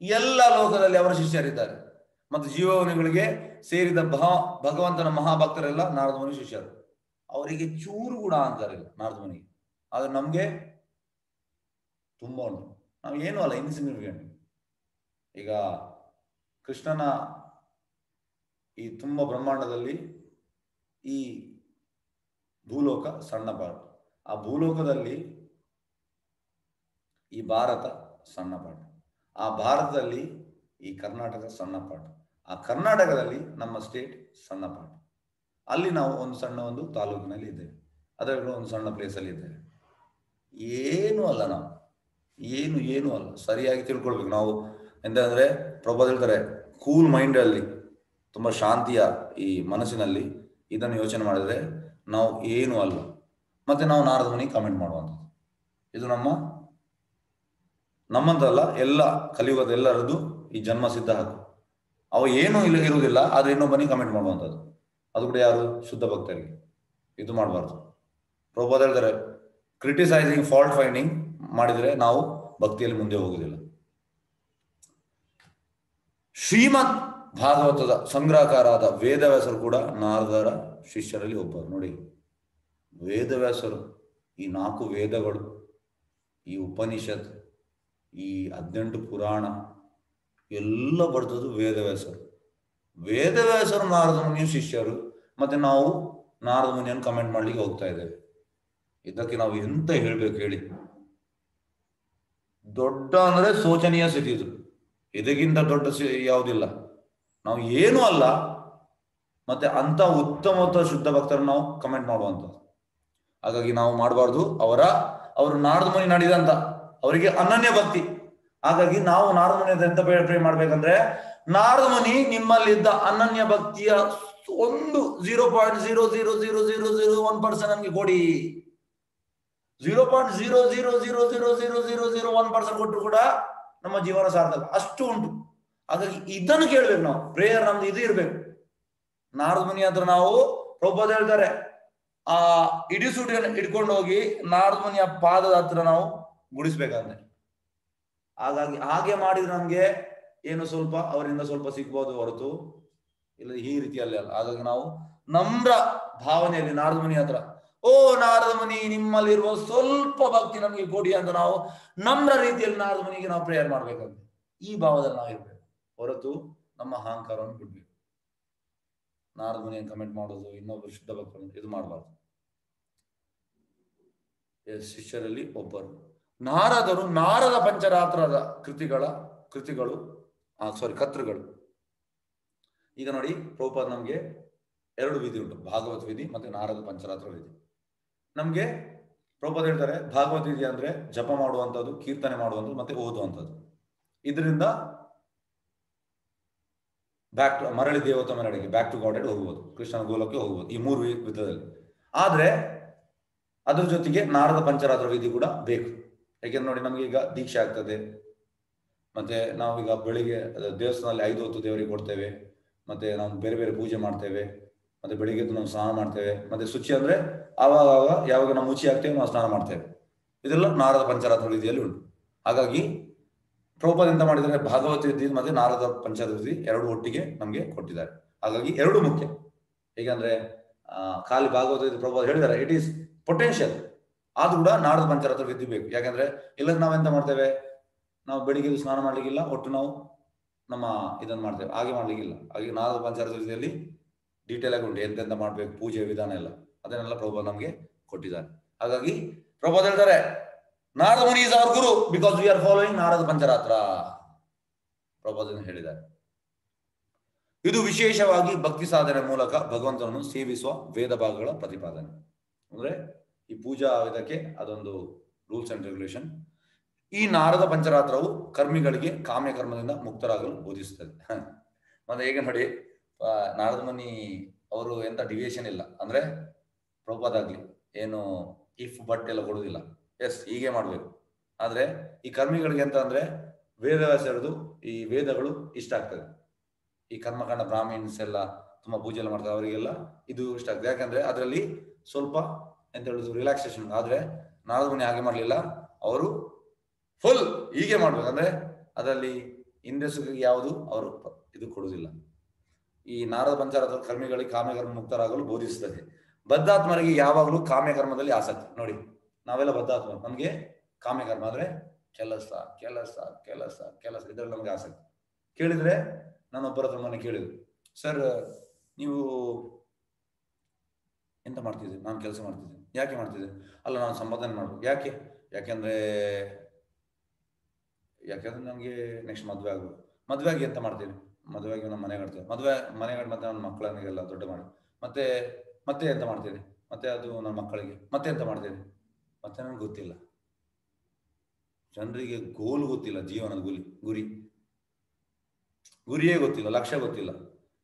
ಎಲ್ಲ ಲೋಕದಲ್ಲಿ ಅವರ ಶಿಷ್ಯರಿದ್ದಾರೆ. ಮತ್ತು ಜೀವವನಿಗಳಿಗೆ ಸೇರಿದ ಭಗವಂತನ ಮಹಾಭಕ್ತರೆಲ್ಲ ನಾರದ ಮುನಿ ಶಿಷ್ಯರು. ಅವರಿಗೆ ಚೂರು ಕೂಡ ಅಂತಾರೆ ನಾರದ ಮುನಿಗೆ. ಆದ್ರೆ ನಮ್ಗೆ ತುಂಬಾ ಉಂಟು. ನಾವು ಏನು ಅಲ್ಲ, ಇನ್ಸಿಗ್ನಿಫಿಕೆಂಟ್. ಈಗ ಕೃಷ್ಣನ ಈ ತುಂಬ ಬ್ರಹ್ಮಾಂಡದಲ್ಲಿ ಈ ಭೂಲೋಕ ಸಣ್ಣ ಪಾಠ, ಆ ಭೂಲೋಕದಲ್ಲಿ ಈ ಭಾರತ ಸಣ್ಣ ಪಾಠ, ಆ ಭಾರತದಲ್ಲಿ ಈ ಕರ್ನಾಟಕ ಸಣ್ಣ ಪಾಠ, ಆ ಕರ್ನಾಟಕದಲ್ಲಿ ನಮ್ಮ ಸ್ಟೇಟ್ ಸಣ್ಣ ಪಾಠ. ಅಲ್ಲಿ ನಾವು ಒಂದು ಸಣ್ಣ ಒಂದು ತಾಲೂಕಿನಲ್ಲಿ ಇದ್ದೇವೆ, ಅದರಲ್ಲಿ ಒಂದು ಸಣ್ಣ ಪ್ಲೇಸಲ್ಲಿ ಇದ್ದೇವೆ. ಏನು ಅಲ್ಲ, ನಾವು ಏನು ಅಲ್ಲ. ಸರಿಯಾಗಿ ತಿಳ್ಕೊಳ್ಬೇಕು ನಾವು. ಎಂತಂದ್ರೆ ಪ್ರಭುಪಾದ ಹೇಳ್ತಾರೆ, ಕೂಲ್ ಮೈಂಡಲ್ಲಿ, ತುಂಬ ಶಾಂತಿಯ ಈ ಮನಸ್ಸಿನಲ್ಲಿ ಇದನ್ನು ಯೋಚನೆ ಮಾಡಿದ್ರೆ ನಾವು ಏನು ಅಲ್ಲ. ಮತ್ತೆ ನಾವು ನಾರದ ಮುನಿಗೆ ಕಮೆಂಟ್ ಮಾಡುವಂಥದ್ದು, ಇದು ನಮ್ಮಂತಲ್ಲ, ಎಲ್ಲ ಕಲಿಯುಗದ ಎಲ್ಲರದ್ದು ಈ ಜನ್ಮ ಸಿದ್ಧ ಹಕ್ಕು. ಅವ ಏನೂ ಇರುವುದಿಲ್ಲ, ಆದ್ರೆ ಇನ್ನೊಬ್ಬನಿಗೆ ಕಮೆಂಟ್ ಮಾಡುವಂಥದ್ದು. ಅದು ಕೂಡ ಯಾರು? ಶುದ್ಧ ಭಕ್ತರಿಗೆ. ಇದು ಮಾಡಬಾರ್ದು. ಪ್ರಭುಪಾದ ಹೇಳ್ತಾರೆ, ಕ್ರಿಟಿಸೈಸಿಂಗ್, ಫಾಲ್ಟ್ ಫೈಂಡಿಂಗ್ ಮಾಡಿದರೆ ನಾವು ಭಕ್ತಿಯಲ್ಲಿ ಮುಂದೆ ಹೋಗುವುದಿಲ್ಲ. ಶ್ರೀಮದ್ ಭಾಗವತದ ಸಂಗ್ರಹಕಾರಾದ ವೇದವ್ಯಾಸರು ಕೂಡ ನಾರದರ ಶಿಷ್ಯರಲ್ಲಿ ಒಬ್ಬರು. ನೋಡಿ, ವೇದವ್ಯಾಸರು, ಈ 4 ವೇದಗಳು, ಈ ಉಪನಿಷತ್, ಈ 18 ಪುರಾಣ ಎಲ್ಲ ಬರ್ತದ್ದು ವೇದವ್ಯಾಸರು. ವೇದವ್ಯಾಸರು ನಾರದ ಮುನಿಯ ಶಿಷ್ಯರು. ಮತ್ತೆ ನಾವು ನಾರದ ಮುನಿಯನ್ನು ಕಮೆಂಟ್ ಮಾಡ್ಲಿಕ್ಕೆ ಹೋಗ್ತಾ ಇದ್ದೇವೆ. ಇದಕ್ಕೆ ನಾವು ಎಂತ ಹೇಳ್ಬೇಕು ಹೇಳಿ? ದೊಡ್ಡ ಅಂದ್ರೆ ಶೋಚನೀಯ ಸ್ಥಿತಿ ಇದು. ಇದಕ್ಕಿಂತ ದೊಡ್ಡ ಯಾವುದಿಲ್ಲ. ನಾವು ಏನೂ ಅಲ್ಲ, ಮತ್ತೆ ಅಂತ ಉತ್ತಮ ಶುದ್ಧ ಭಕ್ತರನ್ನು ನಾವು ಕಮೆಂಟ್ ಮಾಡುವಂಥದ್ದು. ಹಾಗಾಗಿ ನಾವು ಮಾಡಬಾರ್ದು. ಅವರು ನಾರದ ಮುನಿ ನಡೆದಂತ ಅವರಿಗೆ ಅನನ್ಯ ಭಕ್ತಿ. ಹಾಗಾಗಿ ನಾವು ನಾರದ ಮುನಿ ಎಂತ ಪ್ರೇ ಮಾಡ್ಬೇಕಂದ್ರೆ, ನಾರದ ಮುನಿ ನಿಮ್ಮಲ್ಲಿದ್ದ ಅನನ್ಯ ಭಕ್ತಿಯ ಒಂದು 0.0000001% ನಮ್ಗೆ ಕೊಡಿ. 0.0000001% ಕೊಟ್ಟರು ಕೂಡ ನಮ್ಮ ಜೀವನ ಸಾರ್ಥಕ. ಅಷ್ಟು ಉಂಟು. ಹಾಗಾಗಿ ಇದನ್ನು ಕೇಳ್ಬೇಕು ನಾವು. ಪ್ರೇಯರ್ ನಮ್ದು ಇದು ಇರ್ಬೇಕು. ನಾರದ ಮುನಿ ಹತ್ರ ನಾವು, ಪ್ರಭುಪಾದ ಹೇಳ್ತಾರೆ, ಆ ಇಡಿಸುಡಿಯನ್ನು ಇಟ್ಕೊಂಡು ಹೋಗಿ ನಾರದ ಮುನಿಯ ಪಾದದ ಹತ್ರ ನಾವು ಗುಡಿಸ್ಬೇಕಂತೆ. ಹಾಗಾಗಿ ಹಾಗೆ ಮಾಡಿದ್ರೆ ನಮ್ಗೆ ಏನು ಸ್ವಲ್ಪ ಅವರಿಂದ ಸ್ವಲ್ಪ ಸಿಗ್ಬೋದು ಹೊರತು ಇಲ್ಲ ಈ ರೀತಿಯಲ್ಲಿ ಅಲ್ಲ. ಹಾಗಾಗಿ ನಾವು ನಮ್ರ ಭಾವನೆಯಲ್ಲಿ ನಾರದ ಮುನಿ ಹತ್ರ, ಓ ನಾರದ ಮುನಿ, ನಿಮ್ಮಲ್ಲಿರುವ ಸ್ವಲ್ಪ ಭಕ್ತಿ ನಮ್ಗೆ ಕೊಡಿ ಅಂತ ನಾವು ನಮ್ರ ರೀತಿಯಲ್ಲಿ ನಾರದ ಮುನಿಗೆ ನಾವು ಪ್ರೇಯರ್ ಮಾಡ್ಬೇಕಂತೆ. ಈ ಭಾವದಲ್ಲಿ ನಾವು ಇರ್ಬೇಕು ಹೊರತು ನಮ್ಮ ಅಹಂಕಾರವನ್ನು ಬಿಡ್ಬೇಕು. ನಾರದ ಮುನಿಯನ್ನು ಕಮೆಂಟ್ ಮಾಡೋದು, ಇನ್ನೊಬ್ಬರು ಶುದ್ಧ ಭಕ್ತರು, ಇದು ಮಾಡಬಾರ್ದು. ಶಿಷ್ಯರಲ್ಲಿ ಒಬ್ಬರು ನಾರದರು. ನಾರದ ಪಂಚರಾತ್ರದ ಕೃತಿಗಳು ಕರ್ತೃಗಳು. ಈಗ ನೋಡಿ, ಪ್ರಭುಪಾದ ನಮ್ಗೆ 2 ವಿಧಿ ಉಂಟು, ಭಾಗವತ ವಿಧಿ ಮತ್ತೆ ನಾರದ ಪಂಚರಾತ್ರ ವಿಧಿ. ನಮ್ಗೆ ಪ್ರಭುಪಾದ ಹೇಳ್ತಾರೆ, ಭಾಗವತ ವಿಧಿ ಅಂದ್ರೆ ಜಪ ಮಾಡುವಂಥದ್ದು, ಕೀರ್ತನೆ ಮಾಡುವಂಥದ್ದು, ಮತ್ತೆ ಓದುವಂಥದ್ದು. ಇದರಿಂದ ಮರಳಿ ದೇವತ ಮರಳಿಗೆ, ಬ್ಯಾಕ್ ಟು ಗಾಡ್ ಹೋಗ್ಬೋದು, ಕೃಷ್ಣನ ಗೋಲಕ್ಕೆ ಹೋಗ್ಬೋದು, ಈ 3 ವಿಧದಲ್ಲಿ. ಆದ್ರೆ ಅದ್ರ ಜೊತೆಗೆ ನಾರದ ಪಂಚರಾತ್ರ ವಿಧಿ ಕೂಡ ಬೇಕು. ಯಾಕೆಂದ್ರೆ ನೋಡಿ, ನಮ್ಗೆ ಈಗ ದೀಕ್ಷೆ ಆಗ್ತದೆ, ಮತ್ತೆ ನಾವೀಗ ಬೆಳಿಗ್ಗೆ ದೇವಸ್ಥಾನದಲ್ಲಿ 5 ಹೊತ್ತು ದೇವರಿಗೆ ಕೊಡ್ತೇವೆ, ಮತ್ತೆ ನಾವು ಬೇರೆ ಬೇರೆ ಪೂಜೆ ಮಾಡ್ತೇವೆ, ಮತ್ತೆ ಬೆಳಿಗ್ಗೆ ನಾವು ಸ್ನಾನ ಮಾಡ್ತೇವೆ. ಮತ್ತೆ ಶುಚಿ ಅಂದ್ರೆ ಆವಾಗ ಯಾವಾಗ ನಾವು ಮುಚ್ಚಿ ಆಗ್ತೇವೆ ನಾವು ಸ್ನಾನ ಮಾಡ್ತೇವೆ. ಇದೆಲ್ಲ ನಾರದ ಪಂಚರಾತ್ರ ವಿಧಿಯಲ್ಲಿ ಉಂಟು. ಹಾಗಾಗಿ ಪ್ರಭುಪಾದ ಎಂತ ಮಾಡಿದರೆ, ಭಾಗವತ ವಿಧಿ ಮತ್ತೆ ನಾರದ ಪಂಚರಾತ್ರ ವಿಧಿ 2 ಒಟ್ಟಿಗೆ ನಮ್ಗೆ ಕೊಟ್ಟಿದ್ದಾರೆ. ಹಾಗಾಗಿ 2 ಮುಖ್ಯ. ಹೇಗಂದ್ರೆ ಖಾಲಿ ಭಾಗವತ ವಿಧಿ ಪ್ರಭುಪಾದ ಹೇಳಿದ್ದಾರೆ, ಇಟ್ ಈಸ್ ಪೊಟೆನ್ಷಿಯಲ್. ಆದ್ರೂ ಕೂಡ ನಾರದ ಪಂಚರಾತ್ರ ವಿಧಿ ಬೇಕು. ಯಾಕಂದ್ರೆ ಇಲ್ಲದ ನಾವೆಂತ ಮಾಡ್ತೇವೆ, ನಾವು ಬೆಳಿಗ್ಗೆ ಸ್ನಾನ ಮಾಡ್ಲಿಕ್ಕಿಲ್ಲ, ಒಟ್ಟು ನಾವು ನಮ್ಮ ಇದನ್ನು ಮಾಡ್ತೇವೆ. ಹಾಗೆ ಮಾಡ್ಲಿಕ್ಕಿಲ್ಲ. ಹಾಗೆ ನಾರದ ಪಂಚಾಮೃತದಲ್ಲಿ ಡೀಟೇಲ್ ಆಗಿ ಉಂಟು, ಎಂತೆಂತ ಮಾಡ್ಬೇಕು, ಪೂಜೆ ವಿಧಾನ ಎಲ್ಲ, ಅದನ್ನೆಲ್ಲ ಪ್ರಭುಪಾದ ನಮಗೆ ಕೊಟ್ಟಿದ್ದಾರೆ. ಹಾಗಾಗಿ ಪ್ರಭುಪಾದ ಹೇಳ್ತಾರೆ, Narada Muni is our guru because we are following Narada Pancharatra. Prabhupada ಹೇಳಿದ್ದಾರೆ. ಇದು ವಿಶೇಷವಾಗಿ ಭಕ್ತಿ ಸಾಧನೆ ಮೂಲಕ ಭಗವಂತನನ್ನು ಸೇವಿಸುವ ವೇದ ಭಾಗಗಳ ಪ್ರತಿಪಾದನೆ. ಅಂದ್ರೆ ಈ ಪೂಜಾ ಇದಕ್ಕೆ ಅದೊಂದು ರೂಲ್ಸ್ ಅಂಡ್ ರೆಗ್ಯುಲೇಷನ್. ಈ ನಾರದ ಪಂಚರಾತ್ರವು ಕರ್ಮಿಗಳಿಗೆ ಕಾಮ್ಯ ಕರ್ಮದಿಂದ ಮುಕ್ತರಾಗಲು ಬೋಧಿಸುತ್ತದೆ. ಮತ್ತೆ ಹೇಗೆ ನೋಡಿ, ನಾರದ ಮುನಿ ಅವರು ಎಂತ ಡಿವಿಯೇಷನ್ ಇಲ್ಲ. ಅಂದ್ರೆ ಪ್ರಭುಪಾದ ಆಗ್ಲಿ ಏನು ಇಫ್ ಬಟ್ ಎಲ್ಲ ಕೊಡುವುದಿಲ್ಲ. ಎಸ್ ಹೀಗೆ ಮಾಡ್ಬೇಕು. ಆದ್ರೆ ಈ ಕರ್ಮಿಗಳಿಗೆ ಎಂತ ಅಂದ್ರೆ ವೇದವ್ಯಾಸ ಹಿಡಿದು ಈ ವೇದಗಳು ಇಷ್ಟ ಆಗ್ತದೆ. ಈ ಕರ್ಮಕಾಂಡ ಬ್ರಾಹ್ಮಿನ್ಸ್ ಎಲ್ಲ ತುಂಬಾ ಪೂಜೆ ಎಲ್ಲ ಮಾಡ್ತಾರೆ, ಅವರಿಗೆಲ್ಲ ಇದು ಇಷ್ಟ ಆಗ್ತದೆ. ಯಾಕಂದ್ರೆ ಅದರಲ್ಲಿ ಸ್ವಲ್ಪ ಎಂತ ಹೇಳುದು ರಿಲ್ಯಾಕ್ಸೇಷನ್. ಆದ್ರೆ ನಾರದ ಮುನಿ ಹಾಗೆ ಮಾಡ್ಲಿಲ್ಲ. ಅವರು ಫುಲ್ ಹೀಗೆ ಮಾಡ್ಬೇಕು. ಅಂದ್ರೆ ಅದರಲ್ಲಿ ಇಂದ್ರಿಯಸುಖಕ್ಕೆ ಯಾವುದು ಅವರು ಇದು ಕೊಡುವುದಿಲ್ಲ. ಈ ನಾರದ ಪಂಚರಾತ್ರ ಕರ್ಮಿಗಳಿಗೆ ಕಾಮ್ಯಕರ್ಮ ಮುಕ್ತರಾಗಲು ಬೋಧಿಸುತ್ತದೆ. ಬದ್ಧಾತ್ಮರಿಗೆ ಯಾವಾಗಲೂ ಕಾಮ್ಯಕರ್ಮದಲ್ಲಿ ಆಸಕ್ತಿ. ನೋಡಿ, ನಾವೆಲ್ಲ ಬದ್ಧಾತ್ಮ, ನಮ್ಗೆ ಕಾಮ್ಯಕರ್ಮ ಅಂದ್ರೆ ಕೆಲಸ ಕೆಲಸ ಕೆಲಸ ಕೆಲಸ, ಇದರಲ್ಲಿ ನಮ್ಗೆ ಆಸಕ್ತಿ. ಕೇಳಿದ್ರೆ ನಾನು ಒಬ್ಬರ ಹತ್ರ ಮೊನ್ನೆ ಕೇಳಿದ್ರು, ಸರ್ ನೀವು ಎಂತ ಮಾಡ್ತಿದ್ದೆ? ನಾನು ಕೆಲಸ ಮಾಡ್ತಿದ್ದೆ. ಯಾಕೆ ಮಾಡ್ತಿದ್ದೆ? ಅಲ್ಲ ನಾನು ಸಂಪಾದನೆ ಮಾಡ್ಬೇಕು. ಯಾಕೆಂದ್ರೆ ನನಗೆ ನೆಕ್ಸ್ಟ್ ಮದುವೆ ಆಗ್ಬೇಕು. ಮದುವೆ ಆಗಿ ಎಂತ ಮಾಡ್ತೀನಿ? ಮದುವೆ ಆಗಿ ನಮ್ಮ ಮನೆ ಕಟ್ತೇವೆ. ಮನೆ ಕಟ್ಟಿ ಮತ್ತೆ ನನ್ನ ಮಕ್ಕಳನ್ನೆಲ್ಲ ದೊಡ್ಡ ಮಾಡಿ ಮತ್ತೆ ಎಂತ ಮಾಡ್ತೀನಿ? ಮತ್ತೆ ಅದು ನನ್ನ ಮಕ್ಕಳಿಗೆ ಮತ್ತೆ ಎಂತ ಮಾಡ್ತೀನಿ? ಮತ್ತೆ ನನಗೆ ಗೊತ್ತಿಲ್ಲ. ಜನರಿಗೆ ಗೋಲ್ ಗೊತ್ತಿಲ್ಲ, ಜೀವನದ ಗುರಿಯೇ ಗೊತ್ತಿಲ್ಲ, ಲಕ್ಷ್ಯ ಗೊತ್ತಿಲ್ಲ.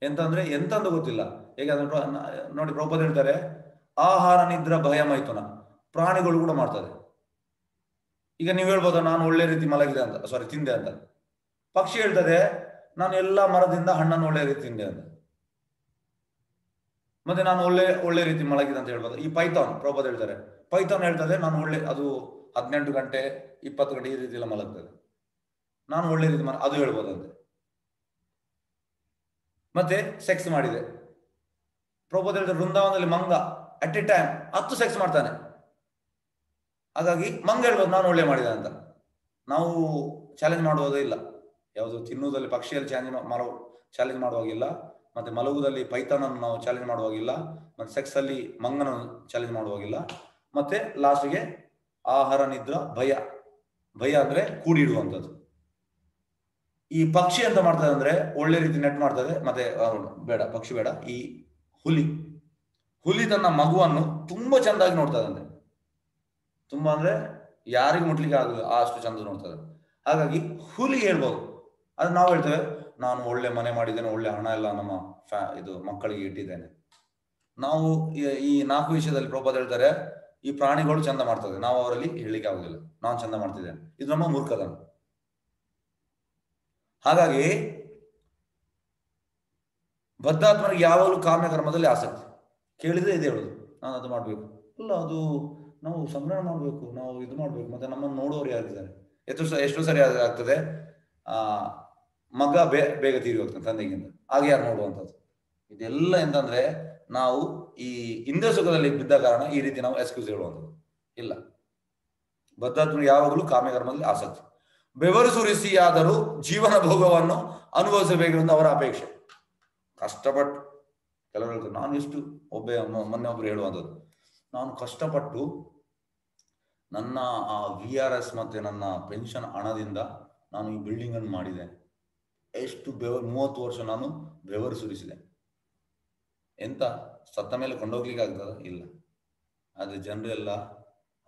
ಎಂತಂದ್ರೆ ಎಂತಂದು ಗೊತ್ತಿಲ್ಲ. ಹೇಗಾದ್ರೆ ನೋಡಿ, ಪ್ರಭುಪಾದ ಹೇಳ್ತಾರೆ, ಆಹಾರ ನಿದ್ರ ಭಯ ಮೈಥುನ ಪ್ರಾಣಿಗಳು ಕೂಡ ಮಾಡ್ತದೆ. ಈಗ ನೀವು ಹೇಳ್ಬೋದು ನಾನು ಒಳ್ಳೆ ರೀತಿ ಮಲಗಿದೆ ಅಂತ, ತಿಂದೆ ಅಂತ. ಪಕ್ಷಿ ಹೇಳ್ತದೆ ನಾನು ಎಲ್ಲಾ ಮರದಿಂದ ಹಣ್ಣನ್ನು ಒಳ್ಳೆ ರೀತಿ ತಿಂದೆ ಅಂತ. ಮತ್ತೆ ನಾನು ಒಳ್ಳೆ ರೀತಿ ಮಲಗಿದೆ ಅಂತ ಹೇಳ್ಬೋದು. ಈ ಪೈಥಾನ್, ಪ್ರಭುಪಾದ ಹೇಳ್ತಾರೆ, ಪೈಥಾನ್ ಹೇಳ್ತದೆ ನಾನು ಅದು 18 ಗಂಟೆ 20 ಗಂಟೆ ಈ ರೀತಿ ಎಲ್ಲ ಮಲಗ್ತದೆ, ನಾನು ಒಳ್ಳೆ ರೀತಿ ಅದು ಹೇಳ್ಬೋದಂತೆ. ಮತ್ತೆ ಸೆಕ್ಸ್ ಮಾಡಿದೆ. ಪ್ರಭುಪಾದ ಹೇಳ್ತಾರೆ ವೃಂದಾವನದಲ್ಲಿ ಮಂಗ ಅಟ್ ಎ ಟೈಮ್ 10 ಸೆಕ್ಸ್ ಮಾಡ್ತಾನೆ. ಹಾಗಾಗಿ ಮಂಗ ಹೇಳ್ಬೋದು ನಾನು ಒಳ್ಳೆ ಮಾಡಿದೆ ಅಂತ. ನಾವು ಚಾಲೆಂಜ್ ಮಾಡುವುದೇ ಇಲ್ಲ. ಯಾವುದು ತಿನ್ನುವುದಲ್ಲಿ ಪಕ್ಷಿಯಲ್ಲಿ ಚಾಲೆಂಜ್ ಮಾಡುವಾಗಿಲ್ಲ, ಮತ್ತೆ ಮಲಗುವುದಲ್ಲಿ ಪೈಥಾನನ್ನು ನಾವು ಚಾಲೆಂಜ್ ಮಾಡುವಾಗಿಲ್ಲ, ಮತ್ತೆ ಸೆಕ್ಸ್ ಅಲ್ಲಿ ಮಂಗನನ್ನು ಚಾಲೆಂಜ್ ಮಾಡುವಾಗಿಲ್ಲ. ಮತ್ತೆ ಲಾಸ್ಟ್ಗೆ ಆಹಾರ ನಿದ್ರ ಭಯ ಅಂದ್ರೆ ಕೂಡಿಡುವಂಥದ್ದು. ಈ ಪಕ್ಷಿ ಅಂತ ಮಾಡ್ತದೆ ಅಂದ್ರೆ ಒಳ್ಳೆ ರೀತಿ ನೆಟ್ ಮಾಡ್ತದೆ. ಮತ್ತೆ ಬೇಡ, ಪಕ್ಷಿ ಬೇಡ, ಈ ಹುಲಿ ತನ್ನ ಮಗುವನ್ನು ತುಂಬಾ ಚಂದಾಗಿ ನೋಡ್ತದಂತೆ. ತುಂಬಾ ಅಂದ್ರೆ ಯಾರಿಗೂ ಮುಟ್ಲಿಕ್ಕೆ ಆಗಲ್ಲ, ಅಷ್ಟು ಚಂದ ನೋಡ್ತದೆ. ಹಾಗಾಗಿ ಹುಲಿ ಹೇಳ್ಬೋದು. ಅದು ನಾವು ಹೇಳ್ತೇವೆ ನಾನು ಒಳ್ಳೆ ಮನೆ ಮಾಡಿದ್ದೇನೆ, ಒಳ್ಳೆ ಹಣ ಎಲ್ಲ ನಮ್ಮ ಇದು ಮಕ್ಕಳಿಗೆ ಇಟ್ಟಿದ್ದೇನೆ. ನಾವು ಈ 4 ವಿಷಯದಲ್ಲಿ ಪ್ರಭುಪಾದ ಹೇಳ್ತಾರೆ ಈ ಪ್ರಾಣಿಗಳು ಚಂದ ಮಾಡ್ತದೆ, ನಾವು ಅವರಲ್ಲಿ ಹೇಳಿಕ್ಕೆ ಆಗುದಿಲ್ಲ, ನಾನು ಚಂದ ಮಾಡ್ತಿದ್ದೇನೆ. ಇದು ನಮ್ಮ ಮೂರ್ಖತನ. ಹಾಗಾಗಿ ಬದ್ಧಾತ್ಮನಿಗೆ ಯಾವಾಗಲೂ ಕಾಮ್ಯ ಕರ್ಮದಲ್ಲಿ ಆಸಕ್ತಿ. ಕೇಳಿದ್ರೆ ಇದೆ ಹೇಳುದು, ನಾನು ಅದು ಮಾಡ್ಬೇಕು. ಅಲ್ಲ, ಅದು ನಾವು ಸಂಗ್ರಹಣೆ ಮಾಡ್ಬೇಕು, ನಾವು ಇದು ಮಾಡ್ಬೇಕು. ಮತ್ತೆ ನಮ್ಮನ್ನು ನೋಡುವವರು ಯಾರಿದ್ದಾರೆ? ಎಷ್ಟು ಸರಿ ಆಗ್ತದೆ, ಮಗ ಬೇಗ ತೀರಿ ಹೋಗ್ತಾನೆ ತಂದೆಗಿಂತ, ಹಾಗೆ ಯಾರು ನೋಡುವಂಥದ್ದು? ಇದೆಲ್ಲ ಎಂತಂದ್ರೆ ನಾವು ಈ ಇಂದ್ರಿಯ ಸುಖದಲ್ಲಿ ಬಿದ್ದ ಕಾರಣ ಈ ರೀತಿ ನಾವು ಎಕ್ಸ್ಕ್ಯೂಸ್ ಹೇಳುವಂಥದ್ದು ಇಲ್ಲ. ಬದ್ಧಾತ್ಮನಿಗೆ ಯಾವಾಗಲೂ ಕಾಮ್ಯಕರ್ಮದಲ್ಲಿ ಆಸಕ್ತಿ. ಬೆವರು ಸುರಿಸಿಯಾದರೂ ಜೀವನ ಭೋಗವನ್ನು ಅನುಭವಿಸಬೇಕೆಂದು ಅವರ ಅಪೇಕ್ಷೆ. ಕಷ್ಟಪಟ್ಟು ಕೆಲವರು ಹೇಳ್ತಾರೆ, ನಾನು ಎಷ್ಟು ಮೊನ್ನೆ ಒಬ್ಬರು ಹೇಳುವಂಥದ್ದು, ನಾನು ಕಷ್ಟಪಟ್ಟು ನನ್ನ ಆ VRS ಮತ್ತೆ ನನ್ನ ಪೆನ್ಷನ್ ಹಣದಿಂದ ನಾನು ಈ ಬಿಲ್ಡಿಂಗ್ ಅನ್ನು ಮಾಡಿದ್ದೇನೆ. ಎಷ್ಟು 30 ವರ್ಷ ನಾನು ಬೆವರು ಸುರಿಸಿದೆ. ಎಂತ ಸತ್ತ ಮೇಲೆ ಕೊಂಡೋಗ್ಲಿಕ್ಕೆ ಆಗ್ತದ? ಇಲ್ಲ. ಆದ್ರೆ ಜನರೆಲ್ಲ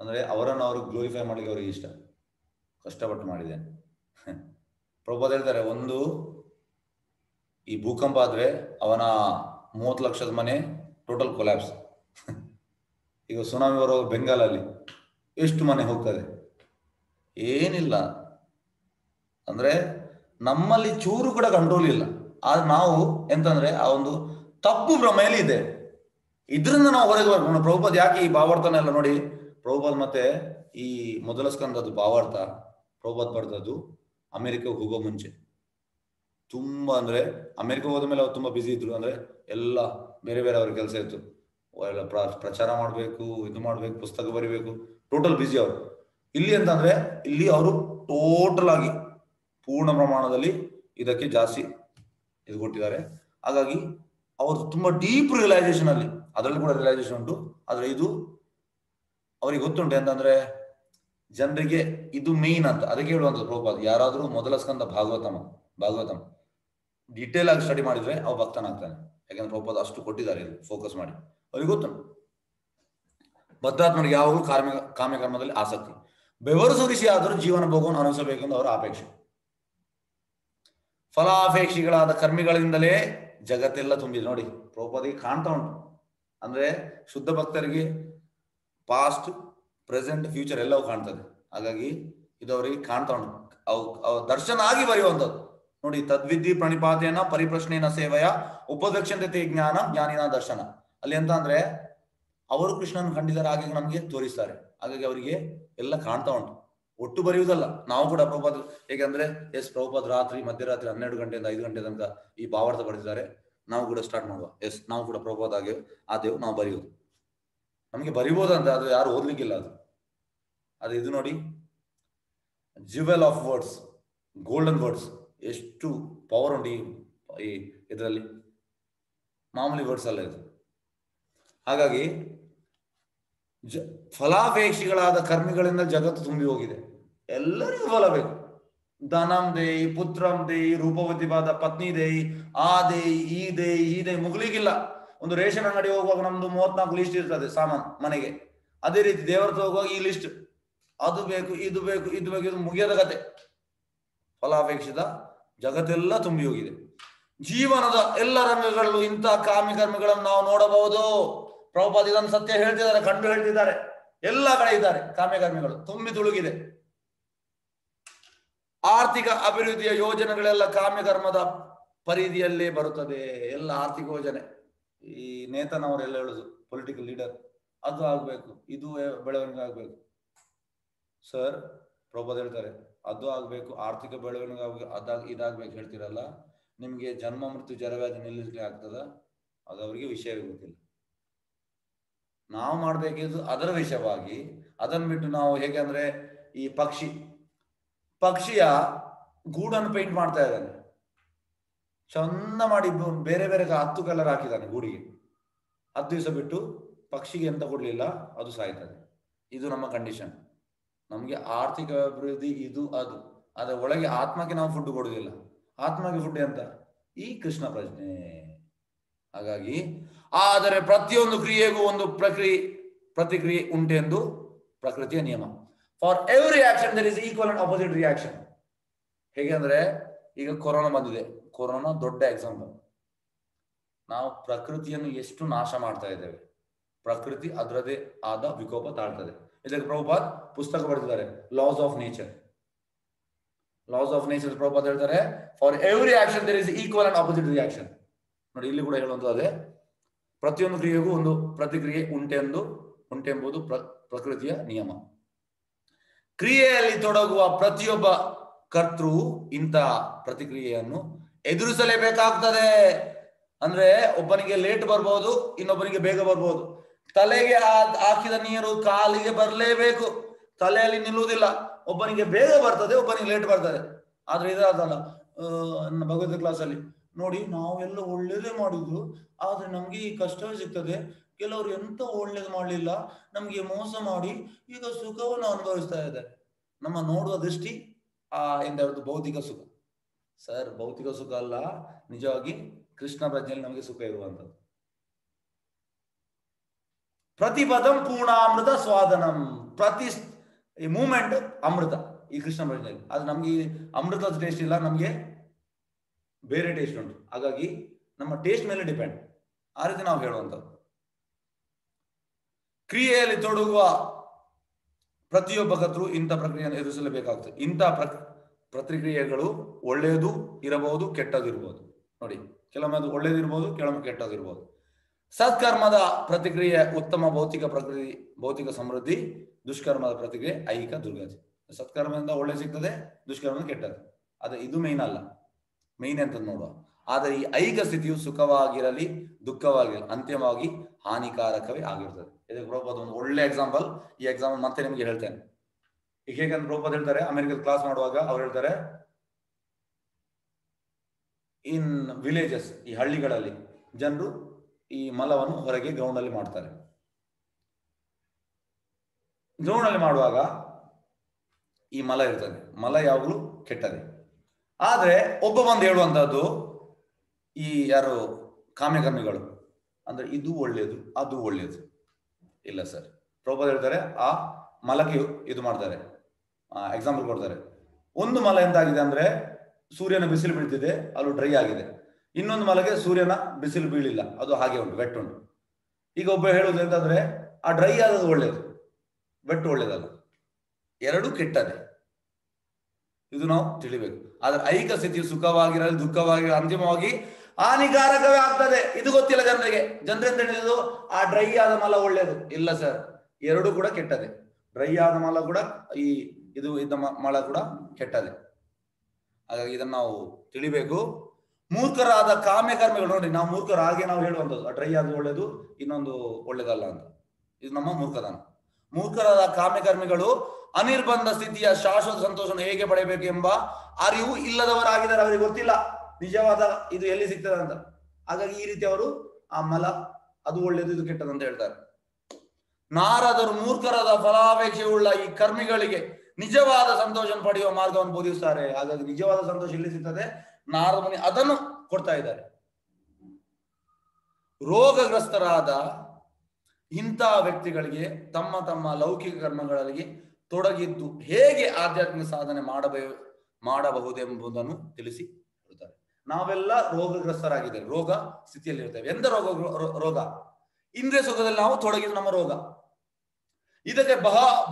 ಅಂದ್ರೆ ಅವರನ್ನು ಅವರು ಗ್ಲೋರಿಫೈ ಮಾಡ್ಲಿಕ್ಕೆ ಅವ್ರಿಗೆ ಇಷ್ಟ. ಕಷ್ಟಪಟ್ಟು ಮಾಡಿದ್ದೇನೆ. ಪ್ರಭುಪಾದ ಹೇಳ್ತಾರೆ, ಒಂದು ಈ ಭೂಕಂಪ ಆದ್ರೆ ಅವನ 30 ಲಕ್ಷದ ಮನೆ ಟೋಟಲ್ ಕೊಲ್ಯಾಪ್ಸ್. ಈಗ ಸುನಾಮಿ ಬರೋ ಬೆಂಗಾಲಲ್ಲಿ ಎಷ್ಟು ಮನೆ ಹೋಗ್ತದೆ? ಏನಿಲ್ಲ. ಅಂದ್ರೆ ನಮ್ಮಲ್ಲಿ ಚೂರು ಕೂಡ ಕಂಟ್ರೋಲ್ ಇಲ್ಲ. ಆದ್ರೆ ನಾವು ಎಂತಂದ್ರೆ ಆ ಒಂದು ತಪ್ಪು ಭ್ರಮೆಯಲ್ಲಿ ಇದೆ. ಇದರಿಂದ ನಾವು ಹೊರಗೆ ಬರ್ಬೇಕು. ಪ್ರಭುಪಾದ ಯಾಕೆ ಈ ಭಾವಾರ್ಥನ ಎಲ್ಲ ನೋಡಿ, ಪ್ರಭುಪಾದ ಮತ್ತೆ ಈ ಮೊದಲ ಸ್ಕಂದದ್ದು ಭಾವಾರ್ಥ ಪ್ರಭುಪಾದ ಬರೆದದ್ದು ಅಮೆರಿಕಕ್ಕೆ ಹೋಗೋ ಮುಂಚೆ. ತುಂಬಾ ಅಂದ್ರೆ ಅಮೆರಿಕ ಹೋದ ಮೇಲೆ ಅವ್ರು ತುಂಬಾ ಬಿಸಿ ಇದ್ರು. ಅಂದ್ರೆ ಎಲ್ಲ ಬೇರೆ ಅವ್ರ ಕೆಲಸ ಇತ್ತು. ಪ್ರಚಾರ ಮಾಡ್ಬೇಕು, ಇದು ಮಾಡ್ಬೇಕು, ಪುಸ್ತಕ ಬರಿಬೇಕು, ಟೋಟಲ್ ಬಿಸಿ ಅವರು. ಇಲ್ಲಿ ಅಂತಂದ್ರೆ ಇಲ್ಲಿ ಅವರು ಟೋಟಲ್ ಆಗಿ ಪೂರ್ಣ ಪ್ರಮಾಣದಲ್ಲಿ ಇದಕ್ಕೆ ಜಾಸ್ತಿ ಇದು ಕೊಟ್ಟಿದ್ದಾರೆ. ಹಾಗಾಗಿ ಅವರು ತುಂಬಾ ಡೀಪ್ ರಿಯಲೈಸೇಷನ್ ಅಲ್ಲಿ, ಅದರಲ್ಲಿ ಕೂಡ ರಿಯಲೈಸೇಷನ್ ಉಂಟು. ಆದ್ರೆ ಇದು ಅವರಿಗೆ ಗೊತ್ತುಂಟು ಅಂತಂದ್ರೆ ಜನರಿಗೆ ಇದು ಮೇನ್ ಅಂತ. ಅದಕ್ಕೆ ಹೇಳುವಂಥದ್ದು ಪ್ರಭುಪಾದ, ಯಾರಾದ್ರೂ ಮೊದಲ ಸ್ಕಂದ ಭಾಗವತಂ ಡೀಟೇಲ್ ಆಗಿ ಸ್ಟಡಿ ಮಾಡಿದ್ರೆ ಅವ ಭಕ್ತನಾಗ್ತಾನೆ. ಯಾಕಂದ್ರೆ ಪ್ರಭುಪಾದ ಅಷ್ಟು ಕೊಟ್ಟಿದ್ದಾರೆ ಇದು ಫೋಕಸ್ ಮಾಡಿ. ಅವ್ರಿಗೆ ಗೊತ್ತುಂಟು ಬದ್ಧಾತ್ಮನಿಗೆ ಯಾವಾಗಲೂ ಕಾಮ್ಯಕರ್ಮದಲ್ಲಿ ಆಸಕ್ತಿ, ಬೆವರು ಸುರಿಸಿ ಆದರೂ ಜೀವನ ಭೋಗವನ್ನು ಅನುಸರಿಸಬೇಕೆಂದು ಅವರ ಅಪೇಕ್ಷೆ. ಫಲಾಪೇಕ್ಷಿಗಳಾದ ಕರ್ಮಿಗಳಿಂದಲೇ ಜಗತ್ತೆಲ್ಲ ತುಂಬಿದೆ. ನೋಡಿ ಪ್ರಭುಪಾದಿಗೆ ಕಾಣ್ತಾ ಉಂಟು. ಅಂದ್ರೆ ಶುದ್ಧ ಭಕ್ತರಿಗೆ ಪಾಸ್ಟ್, ಪ್ರೆಸೆಂಟ್, ಫ್ಯೂಚರ್ ಎಲ್ಲವೂ ಕಾಣ್ತದೆ. ಹಾಗಾಗಿ ಇದು ಅವರಿಗೆ ಕಾಣ್ತಾ ಉಂಟು. ಅವು ದರ್ಶನ ಆಗಿ ಬರೆಯುವಂಥದ್ದು. ನೋಡಿ, ತದ್ವಿಧಿ ಪ್ರಣಿಪಾತೇನ ಪರಿಪ್ರಶ್ನೇನ ಸೇವೆಯ ಉಪದಕ್ಷತೆ ಜ್ಞಾನ ಜ್ಞಾನಿನ ದರ್ಶನ. ಅಲ್ಲಿ ಎಂತ ಅಂದ್ರೆ ಅವರು ಕೃಷ್ಣನ ಕಂಡಿದ್ದಾರೆ, ಹಾಗೆ ನಮಗೆ ತೋರಿಸ್ತಾರೆ. ಹಾಗಾಗಿ ಅವರಿಗೆ ಎಲ್ಲ ಕಾಣ್ತಾ ಉಂಟು. ಒಟ್ಟು ಬರೆಯುವುದಲ್ಲ. ನಾವು ಕೂಡ ಪ್ರಭುಪಾದ ಹೇಗೆಂದ್ರೆ ಪ್ರಭುಪಾದ ರಾತ್ರಿ ಮಧ್ಯರಾತ್ರಿ 12 ಗಂಟೆಯಿಂದ 5 ಗಂಟೆ ತನಕ ಈ ಭಾವಾರ್ಥ ಬರೆದಿದ್ದಾರೆ. ನಾವು ಕೂಡ ಸ್ಟಾರ್ಟ್ ಮಾಡುವ. ನಾವು ಕೂಡ ಪ್ರಭುಪಾದ ಹಾಗೆ ಆದೇವು. ನಾವು ಬರೆಯುವುದು, ನಮಗೆ ಬರಿಬೋದಂತ, ಅದು ಯಾರು ಓದ್ಲಿಕ್ಕಿಲ್ಲ. ಅದು ಇದು ನೋಡಿ, jewel of words, golden words, ಎಷ್ಟು ಪವರ್ ಉಂಟು ಈ ಇದರಲ್ಲಿ. ಮಾಮೂಲಿ ವರ್ಡ್ಸ್ ಅಲ್ಲ ಇದು. ಹಾಗಾಗಿ ಫಲಾಪೇಕ್ಷಿಗಳಾದ ಕರ್ಮಿಗಳಿಂದ ಜಗತ್ತು ತುಂಬಿ ಹೋಗಿದೆ. ಎಲ್ಲರಿಗೂ ಫಲ ಬೇಕು. ಧನಂ ದೇಯಿ, ಪುತ್ರಂ ದೇಯಿ, ರೂಪವತಿವಾದ ಪತ್ನಿ ದೇಯಿ, ಆ ದೇಯಿ, ಈ ದೇಯಿ, ಈ ದೇಯಿ, ಮುಗ್ಲಿಕ್ಕಿಲ್ಲ. ಒಂದು ರೇಷನ್ ಅಂಗಡಿ ಹೋಗುವಾಗ ನಮ್ದು 34 ಲಿಸ್ಟ್ ಇರ್ತದೆ ಸಾಮಾನು ಮನೆಗೆ. ಅದೇ ರೀತಿ ದೇವರ ಹೋಗುವಾಗ ಈ ಲಿಸ್ಟ್, ಅದು ಬೇಕು, ಇದು ಬೇಕು, ಇದು ಬೇಕು, ಇದು ಮುಗಿಯದ ಕತೆ. ಫಲಾಪೇಕ್ಷಿತ ಜಗತ್ತೆಲ್ಲ ತುಂಬಿ ಹೋಗಿದೆ. ಜೀವನದ ಎಲ್ಲ ರಂಗಗಳಲ್ಲೂ ಇಂತಹ ಕಾಮ್ಯಕರ್ಮಿಗಳನ್ನು ನಾವು ನೋಡಬಹುದು. ಪ್ರಭುಪಾದ ಇದನ್ನು ಸತ್ಯ ಹೇಳ್ತಿದ್ದಾರೆ, ಕಂಡು ಹೇಳ್ತಿದ್ದಾರೆ. ಎಲ್ಲ ಕಡೆ ಇದ್ದಾರೆ ಕಾಮ್ಯಕರ್ಮಿಗಳು, ತುಂಬಿ ತುಳುಗಿದೆ. ಆರ್ಥಿಕ ಅಭಿವೃದ್ಧಿಯ ಯೋಜನೆಗಳೆಲ್ಲ ಕಾಮ್ಯಕರ್ಮದ ಪರಿಧಿಯಲ್ಲೇ ಬರುತ್ತದೆ. ಎಲ್ಲ ಆರ್ಥಿಕ ಯೋಜನೆ ಈ ನೇತನವರೆಲ್ಲ ಹೇಳುದು, ಪೊಲಿಟಿಕಲ್ ಲೀಡರ್, ಅದು ಆಗ್ಬೇಕು, ಇದು ಬೆಳವಣಿಗೆ ಆಗ್ಬೇಕು. ಸರ್ ಪ್ರಭುಪಾದ ಹೇಳ್ತಾರೆ, ಅದು ಆಗ್ಬೇಕು, ಆರ್ಥಿಕ ಬೆಳವಣಿಗೆ ಆಗ್ಬೇಕು, ಇದಾಗ್ಬೇಕು ಹೇಳ್ತೀರಲ್ಲ, ನಿಮ್ಗೆ ಜನ್ಮ ಮೃತ್ಯು ಜರವ್ಯಾಧಿ ನಿಲ್ಲಿಸ್ಲಿಕ್ಕೆ ಆಗ್ತದ? ಅದು ಅವರಿಗೆ ವಿಷಯವೇ ಗೊತ್ತಿಲ್ಲ. ನಾವು ಮಾಡ್ಬೇಕಿದ್ದು ಅದರ ವಿಷಯವಾಗಿ. ಅದನ್ನು ಬಿಟ್ಟು ನಾವು ಹೇಗೆ ಅಂದ್ರೆ, ಈ ಪಕ್ಷಿಯ ಗೂಡನ್ನು ಪೇಂಟ್ ಮಾಡ್ತಾ ಇದ್ದಾನೆ, ಚಂದ ಮಾಡಿ ಬೇರೆ ಬೇರೆ 10 ಕಲರ್ ಹಾಕಿದ್ದಾನೆ ಗೂಡಿಗೆ. 10 ದಿವಸ ಬಿಟ್ಟು ಪಕ್ಷಿಗೆ ಎಂತ ಕೊಡ್ಲಿಲ್ಲ, ಅದು ಸಾಯ್ತದೆ. ಇದು ನಮ್ಮ ಕಂಡೀಷನ್. ನಮ್ಗೆ ಆರ್ಥಿಕ ಅಭಿವೃದ್ಧಿ ಇದು ಅದು, ಅದರ ಒಳಗೆ ಆತ್ಮಕ್ಕೆ ನಾವು ಫುಡ್ ಕೊಡುವುದಿಲ್ಲ. ಆತ್ಮಕ್ಕೆ ಫುಡ್ ಅಂತ ಈ ಕೃಷ್ಣ ಪ್ರಜ್ಞೆ. ಹಾಗಾಗಿ ಆದರೆ ಪ್ರತಿಯೊಂದು ಕ್ರಿಯೆಗೂ ಒಂದು ಪ್ರತಿಕ್ರಿಯೆ ಉಂಟೆಂದು ಪ್ರಕೃತಿಯ ನಿಯಮ. For every action there is equal and opposite reaction. ಹೇಗೆ ಅಂದ್ರೆ, ಈಗ ಕೊರೋನಾ ಬಂದಿದೆ, ಕೊರೋನಾ ದೊಡ್ಡ ಎಕ್ಸಾಂಪಲ್. ನಾವು ಪ್ರಕೃತಿಯನ್ನು ಎಷ್ಟು ನಾಶ ಮಾಡ್ತಾ ಇದ್ದೇವೆ. ಪ್ರಕೃತಿ ಅದರದೇ ಆದ ವಿಕೋಪ ತಾಳ್ತದೆ. ಇದಕ್ಕೆ ಪ್ರಭುಪಾದ್ ಪುಸ್ತಕ ಬರೆದಿದ್ದಾರೆ, laws of nature. Laws of nature Prabhupad ಹೇಳ್ತಾರೆ, for every action there is equal and opposite reaction. ನೋಡಿ, ಇಲ್ಲಿ ಕೂಡ ಹೇಳುವಂಥದ್ದು ಅದೇ. ಪ್ರತಿಯೊಂದು ಕ್ರಿಯೆಗೂ ಒಂದು ಪ್ರತಿಕ್ರಿಯೆ ಉಂಟೆಂಬುದು ಪ್ರಕೃತಿಯ ನಿಯಮ. ಕ್ರಿಯೆಯಲ್ಲಿ ತೊಡಗುವ ಪ್ರತಿಯೊಬ್ಬ ಕರ್ತೃ ಇಂತಹ ಪ್ರತಿಕ್ರಿಯೆಯನ್ನು ಎದುರಿಸಲೇಬೇಕಾಗ್ತದೆ. ಅಂದ್ರೆ ಒಬ್ಬನಿಗೆ ಲೇಟ್ ಬರ್ಬೋದು, ಇನ್ನೊಬ್ಬನಿಗೆ ಬೇಗ ಬರ್ಬೋದು. ತಲೆಗೆ ಹಾಕಿದ ನೀರು ಕಾಲಿಗೆ ಬರಲೇಬೇಕು, ತಲೆಯಲ್ಲಿ ನಿಲ್ಲುವುದಿಲ್ಲ. ಒಬ್ಬನಿಗೆ ಬೇಗ ಬರ್ತದೆ, ಒಬ್ಬನಿಗೆ ಲೇಟ್ ಬರ್ತದೆ. ಆದ್ರೆ ಇದಾದಲ್ಲ, ಭಗವದ್ಗೀತೆ ಕ್ಲಾಸಲ್ಲಿ ನೋಡಿ, ನಾವೆಲ್ಲ ಒಳ್ಳೇದೇ ಮಾಡಿದ್ರು, ಆದ್ರೆ ನಮ್ಗೆ ಈ ಕಷ್ಟವೇ ಸಿಗ್ತದೆ. ಕೆಲವರು ಎಂತ ಒಳ್ಳೇದು ಮಾಡಲಿಲ್ಲ, ನಮ್ಗೆ ಮೋಸ ಮಾಡಿ ಈಗ ಸುಖವನ್ನು ಅನುಭವಿಸ್ತಾ ಇದ್ದಾರೆ. ನಮ್ಮ ನೋಡುವ ದೃಷ್ಟಿ ಎಂತ ಹೇಳುದು, ಭೌತಿಕ ಸುಖ. ಸರ್, ಭೌತಿಕ ಸುಖ ಅಲ್ಲ, ನಿಜವಾಗಿ ಕೃಷ್ಣ ಪ್ರಜ್ಞೆಯಲ್ಲಿ ನಮಗೆ ಸುಖ ಇರುವಂತದ್ದು. ಪ್ರತಿಪದಂ ಪೂರ್ಣಾಮೃತ ಸ್ವಾದನಂ. ಪ್ರತಿ ಮೂಮೆಂಟ್ ಅಮೃತ ಈ ಕೃಷ್ಣ ಪ್ರಜ್ಞೆಯಲ್ಲಿ. ಅದು ನಮ್ಗೆ ಅಮೃತದ ಟೇಸ್ಟ್ ಇಲ್ಲ, ನಮ್ಗೆ ಬೇರೆ ಟೇಸ್ಟ್ ಉಂಟು. ಹಾಗಾಗಿ ನಮ್ಮ ಟೇಸ್ಟ್ ಮೇಲೆ ಡಿಪೆಂಡ್. ಆ ರೀತಿ ನಾವು ಹೇಳುವಂಥದ್ದು. ಕ್ರಿಯೆಯಲ್ಲಿ ತೊಡಗುವ ಪ್ರತಿಯೊಬ್ಬ ಕರ್ತೃ ಇಂಥ ಪ್ರಕ್ರಿಯೆಯನ್ನು ಎದುರಿಸಲೇಬೇಕಾಗ್ತದೆ. ಇಂಥ ಪ್ರತಿಕ್ರಿಯೆಗಳು ಒಳ್ಳೆಯದು ಇರಬಹುದು, ಕೆಟ್ಟದ್ದು ಇರಬಹುದು. ನೋಡಿ, ಕೆಲವೊಮ್ಮೆ ಅದು ಒಳ್ಳೇದಿರ್ಬೋದು, ಕೆಲವೊಮ್ಮೆ ಕೆಟ್ಟದಿರ್ಬೋದು. ಸತ್ಕರ್ಮದ ಪ್ರತಿಕ್ರಿಯೆ ಉತ್ತಮ ಭೌತಿಕ ಸಮೃದ್ಧಿ, ದುಷ್ಕರ್ಮದ ಪ್ರತಿಕ್ರಿಯೆ ಐಹಿಕ ದುರ್ಗತಿ. ಸತ್ಕರ್ಮದಿಂದ ಒಳ್ಳೆ ಸಿಗ್ತದೆ, ದುಷ್ಕರ್ಮದಿಂದ ಕೆಟ್ಟದ್ದು. ಅದು ಇದು ಮೈನ್ ಅಲ್ಲ, ಮೈನ್ ಅಂತ ನೋಡುವ. ಆದರೆ ಈ ಐಹಿಕ ಸ್ಥಿತಿಯು ಸುಖವಾಗಿರಲಿ ದುಃಖವಾಗಿರಲಿ ಅಂತಿಮವಾಗಿ ಹಾನಿಕಾರಕವೇ ಆಗಿರ್ತದೆ. ಇದಕ್ಕೆ ಪ್ರಭುಪಾದ ಒಂದು ಒಳ್ಳೆ ಎಕ್ಸಾಂಪಲ್. ಈ ಎಕ್ಸಾಂಪಲ್ ಮತ್ತೆ ನಿಮ್ಗೆ ಹೇಳ್ತೇನೆ. ಈಗ ಹೇಗಂದ್ರೆ ಪ್ರಭುಪಾದ ಹೇಳ್ತಾರೆ, ಅಮೆರಿಕದ ಕ್ಲಾಸ್ ಮಾಡುವಾಗ ಅವ್ರು ಹೇಳ್ತಾರೆ, ಇನ್ ವಿಲೇಜಸ್, ಈ ಹಳ್ಳಿಗಳಲ್ಲಿ ಜನರು ಈ ಮಲವನ್ನು ಹೊರಗೆ ಗ್ರೌಂಡ್ ಅಲ್ಲಿ ಮಾಡ್ತಾರೆ. ಗ್ರೌಂಡ್ ಅಲ್ಲಿ ಮಾಡುವಾಗ ಈ ಮಲ ಇರ್ತದೆ, ಮಲ ಯಾವಾಗಲೂ ಕೆಟ್ಟದೆ. ಆದ್ರೆ ಒಬ್ಬ ಬಂದು ಹೇಳುವಂತಹದ್ದು, ಈ ಯಾರು ಕಾಮ್ಯಕರ್ಮಿಗಳು, ಅಂದ್ರೆ ಇದು ಒಳ್ಳೆಯದು ಅದು ಒಳ್ಳೆಯದು. ಇಲ್ಲ ಸರ್, ಪ್ರಭುಪಾದ ಹೇಳ್ತಾರೆ ಆ ಮಲಕ್ಕೆ ಇದು ಮಾಡ್ತಾರೆ, ಎಕ್ಸಾಂಪಲ್ ಕೊಡ್ತಾರೆ. ಒಂದು ಮಲ ಎಂತಾಗಿದೆ ಅಂದ್ರೆ ಸೂರ್ಯನ ಬಿಸಿಲು ಬೀಳ್ತಿದೆ, ಅದು ಡ್ರೈ ಆಗಿದೆ. ಇನ್ನೊಂದು ಮಲಗೆ ಸೂರ್ಯನ ಬಿಸಿಲು ಬೀಳಿಲ್ಲ, ಅದು ಹಾಗೆ ಉಂಟು, ವೆಟ್ ಉಂಟು. ಈಗ ಒಬ್ಬ ಹೇಳುದು ಎಂತಂದ್ರೆ ಆ ಡ್ರೈ ಆದದ್ದು ಒಳ್ಳೇದು, ವೆಟ್ ಒಳ್ಳೇದಲ್ಲ, ಎರಡೂ ಕೆಟ್ಟದೆ. ಇದು ನಾವು ತಿಳಿಬೇಕು. ಆದ್ರೆ ಐಕ ಸ್ಥಿತಿಯು ಸುಖವಾಗಿರಲಿ ದುಃಖವಾಗಿರಲಿ ಅಂತಿಮವಾಗಿ ಹಾನಿಕಾರಕವೇ ಆಗ್ತದೆ. ಇದು ಗೊತ್ತಿಲ್ಲ ಜನರಿಗೆ. ಜನರಿಂದ ಹೇಳಿದ್ರು ಆ ಡ್ರೈ ಆದ ಮಲ ಒಳ್ಳೇದು. ಇಲ್ಲ ಸರ್, ಎರಡು ಕೂಡ ಕೆಟ್ಟದೆ. ಡ್ರೈ ಆದ ಮಲ ಕೂಡ ಈ ಇದು ಇದ್ದ ಮಲ ಕೂಡ ಕೆಟ್ಟದೆ. ಹಾಗಾಗಿ ಇದನ್ನ ನಾವು ತಿಳಿಬೇಕು. ಮೂರ್ಖರಾದ ಕಾಮ್ಯಕರ್ಮಿಗಳು ನೋಡಿ, ನಾವು ಮೂರ್ಖರು ಹಾಗೆ ನಾವು ಹೇಳುವಂಥದ್ದು ಡ್ರೈ ಆದ ಒಳ್ಳೇದು ಇನ್ನೊಂದು ಒಳ್ಳೇದಲ್ಲ ಅಂತ. ಇದು ನಮ್ಮ ಮೂರ್ಖತನ. ಮೂರ್ಖರಾದ ಕಾಮ್ಯಕರ್ಮಿಗಳು ಅನಿರ್ಬಂಧ ಸ್ಥಿತಿಯ ಶಾಶ್ವತ ಸಂತೋಷವನ್ನು ಹೇಗೆ ಪಡೆಯಬೇಕು ಎಂಬ ಅರಿವು ಇಲ್ಲದವರಾಗಿದ್ದಾರೆ. ಅವರಿಗೆ ಗೊತ್ತಿಲ್ಲ ನಿಜವಾದ ಇದು ಎಲ್ಲಿ ಸಿಗ್ತದೆ ಅಂತ. ಹಾಗಾಗಿ ಈ ರೀತಿ ಅವರು ಆ ಮಲ ಅದು ಒಳ್ಳೇದು ಇದು ಕೆಟ್ಟದಂತ ಹೇಳ್ತಾರೆ. ನಾರದರು ಮೂರ್ಖರಾದ ಫಲಾಪೇಕ್ಷೆಯುಳ್ಳ ಈ ಕರ್ಮಿಗಳಿಗೆ ನಿಜವಾದ ಸಂತೋಷ ಪಡೆಯುವ ಮಾರ್ಗವನ್ನು ಬೋಧಿಸುತ್ತಾರೆ. ಹಾಗಾಗಿ ನಿಜವಾದ ಸಂತೋಷ ಎಲ್ಲಿ ಸಿಗ್ತದೆ, ನಾರದ ಮುನಿ ಅದನ್ನು ಕೊಡ್ತಾ ಇದ್ದಾರೆ. ರೋಗಗ್ರಸ್ತರಾದ ಇಂತಹ ವ್ಯಕ್ತಿಗಳಿಗೆ ತಮ್ಮ ತಮ್ಮ ಲೌಕಿಕ ಕರ್ಮಗಳಲ್ಲಿ ತೊಡಗಿದ್ದು ಹೇಗೆ ಆಧ್ಯಾತ್ಮಿಕ ಸಾಧನೆ ಮಾಡಬಹುದೆಂಬುದನ್ನು ತಿಳಿಸಿ ಕೊಡುತ್ತಾರೆ. ನಾವೆಲ್ಲ ರೋಗಗ್ರಸ್ತರಾಗಿದ್ದೇವೆ, ರೋಗ ಸ್ಥಿತಿಯಲ್ಲಿ ಇರ್ತೇವೆ. ಎಂತ ರೋಗ? ಇಂದ್ರಿಯ ಸುಖದಲ್ಲಿ ನಾವು ತೊಡಗಿದ್ದು ನಮ್ಮ ರೋಗ. ಇದಕ್ಕೆ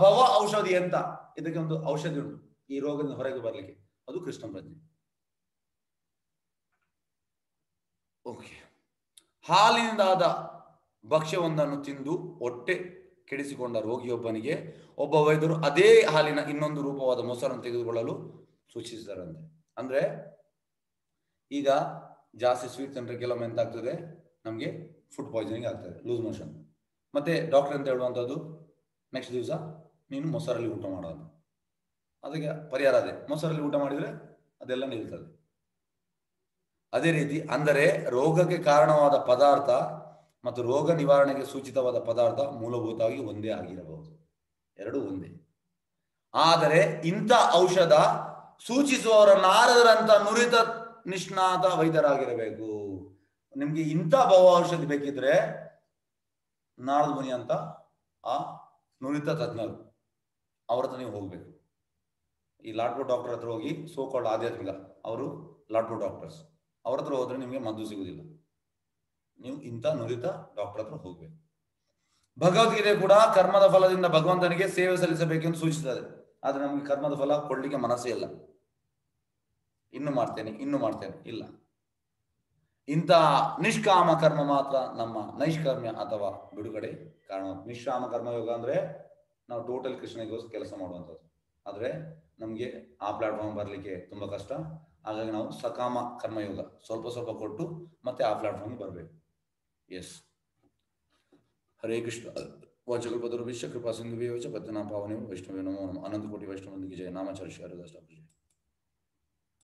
ಭವ ಔಷಧಿ ಅಂತ, ಇದಕ್ಕೆ ಒಂದು ಔಷಧಿ ಉಂಟು ಈ ರೋಗದಿಂದ ಹೊರಗೆ ಬರಲಿಕ್ಕೆ, ಅದು ಕೃಷ್ಣ ಪ್ರಜ್ಞೆ. ಓಕೆ, ಹಾಲಿನಿಂದಾದ ಭಕ್ಷ್ಯವೊಂದನ್ನು ತಿಂದು ಹೊಟ್ಟೆ ಕೆಡಿಸಿಕೊಂಡ ರೋಗಿಯೊಬ್ಬನಿಗೆ ಒಬ್ಬ ವೈದ್ಯರು ಅದೇ ಹಾಲಿನ ಇನ್ನೊಂದು ರೂಪವಾದ ಮೊಸರನ್ನು ತೆಗೆದುಕೊಳ್ಳಲು ಸೂಚಿಸಿದಾರಂತೆ. ಅಂದ್ರೆ ಈಗ ಜಾಸ್ತಿ ಸ್ವೀಟ್ ತಿಂದ್ರೆ ಕೆಲವೊಮ್ಮೆ ಎಂತ ಆಗ್ತದೆ, ನಮಗೆ ಫುಡ್ ಪಾಯ್ಸನಿಂಗ್ ಆಗ್ತದೆ, ಲೂಸ್ ಮೋಷನ್. ಮತ್ತೆ ಡಾಕ್ಟರ್ ಅಂತ ಹೇಳುವಂಥದ್ದು ನೆಕ್ಸ್ಟ್ ದಿವಸ ನೀನು ಮೊಸರಲ್ಲಿ ಊಟ ಮಾಡೋದು. ಅದಕ್ಕೆ ಪರಿಹಾರ ಅದೇ, ಮೊಸರಲ್ಲಿ ಊಟ ಮಾಡಿದ್ರೆ ಅದೆಲ್ಲ ನಿಲ್ತದೆ. ಅದೇ ರೀತಿ ಅಂದರೆ ರೋಗಕ್ಕೆ ಕಾರಣವಾದ ಪದಾರ್ಥ ಮತ್ತು ರೋಗ ನಿವಾರಣೆಗೆ ಸೂಚಿತವಾದ ಪದಾರ್ಥ ಮೂಲಭೂತವಾಗಿ ಒಂದೇ ಆಗಿರಬಹುದು, ಎರಡೂ ಒಂದೇ. ಆದರೆ ಇಂಥ ಔಷಧ ಸೂಚಿಸುವವರ ನಾರದರಂತ ನುರಿತ ನಿಷ್ಣಾತ ವೈದ್ಯರಾಗಿರಬೇಕು. ನಿಮ್ಗೆ ಇಂಥ ಭವ ಔಷಧಿ ಬೇಕಿದ್ರೆ ನಾರದ ಮುನಿ ಅಂತ ಆ ನುರಿತ ತಜ್ಞರು, ಅವ್ರ ಹತ್ರ ನೀವು ಹೋಗ್ಬೇಕು. ಈ ಲಾಟ್ಪೋ ಡಾಕ್ಟರ್ ಹತ್ರ ಹೋಗಿ, ಸೋಕಾಲ್ಡ್ ಆಧ್ಯಾತ್ಮಿಕ ಅವರು ಲಾಟ್ಪೋ ಡಾಕ್ಟರ್ಸ್, ಅವ್ರ ಹತ್ರ ಹೋದ್ರೆ ನಿಮಗೆ ಮದ್ದು ಸಿಗುದಿಲ್ಲ. ನೀವು ಇಂಥ ನುರಿತ ಡಾಕ್ಟರ್ ಹತ್ರ ಹೋಗ್ಬೇಕು. ಭಗವದ್ಗೀತೆ ಕೂಡ ಕರ್ಮದ ಫಲದಿಂದ ಭಗವಂತನಿಗೆ ಸೇವೆ ಸಲ್ಲಿಸಬೇಕೆಂದು ಸೂಚಿಸುತ್ತದೆ. ಆದ್ರೆ ನಮಗೆ ಕರ್ಮದ ಫಲ ಕೊಡ್ಲಿಕ್ಕೆ ಮನಸ್ಸೇ ಇಲ್ಲ. ಇನ್ನು ಮಾಡ್ತೇನೆ ಇಲ್ಲ. ಇಂಥ ನಿಷ್ಕಾಮ ಕರ್ಮ ಮಾತ್ರ ನಮ್ಮ ನೈಷ್ಕರ್ಮ್ಯ ಅಥವಾ ಬಿಡುಗಡೆ ಕಾರಣ. ನಿಷ್ಕಾಮ ಕರ್ಮಯೋಗ ಅಂದ್ರೆ ನಾವು ಟೋಟಲ್ ಕೃಷ್ಣನಿಗೋಸ್ಕರ ಕೆಲಸ ಮಾಡುವಂಥದ್ದು. ಆದ್ರೆ ನಮ್ಗೆ ಆ ಪ್ಲಾಟ್ಫಾರ್ಮ್ ಬರ್ಲಿಕ್ಕೆ ತುಂಬಾ ಕಷ್ಟ. ಹಾಗಾಗಿ ನಾವು ಸಕಾಮ ಕರ್ಮಯೋಗ ಸ್ವಲ್ಪ ಸ್ವಲ್ಪ ಕೊಟ್ಟು ಮತ್ತೆ ಆ ಪ್ಲಾಟ್ಫಾರ್ಮ್ ಬರಬೇಕು. ಎಸ್, ಹರೇ ಕೃಷ್ಣ. ವಾಚಕಲ್ಪತರುಭ್ಯಶ್ಚ ಕೃಪಾ ಸಿಂಧುಭ್ಯೋ ಚ ಪದ್ಮನಾಭ ಪಾವನೇಭ್ಯೋ ವೈಷ್ಣವೇನೋ ನಮಃ. ಅನಂತ ಕೋಟಿ ವೈಷ್ಣವಂದಿಗೆ ಜಯ. ನಾಮಾಚಾರ್ಯ ಶ್ರೀ ಹರಿದಾಸ ಠಾಕೂರ್ ಜಿ.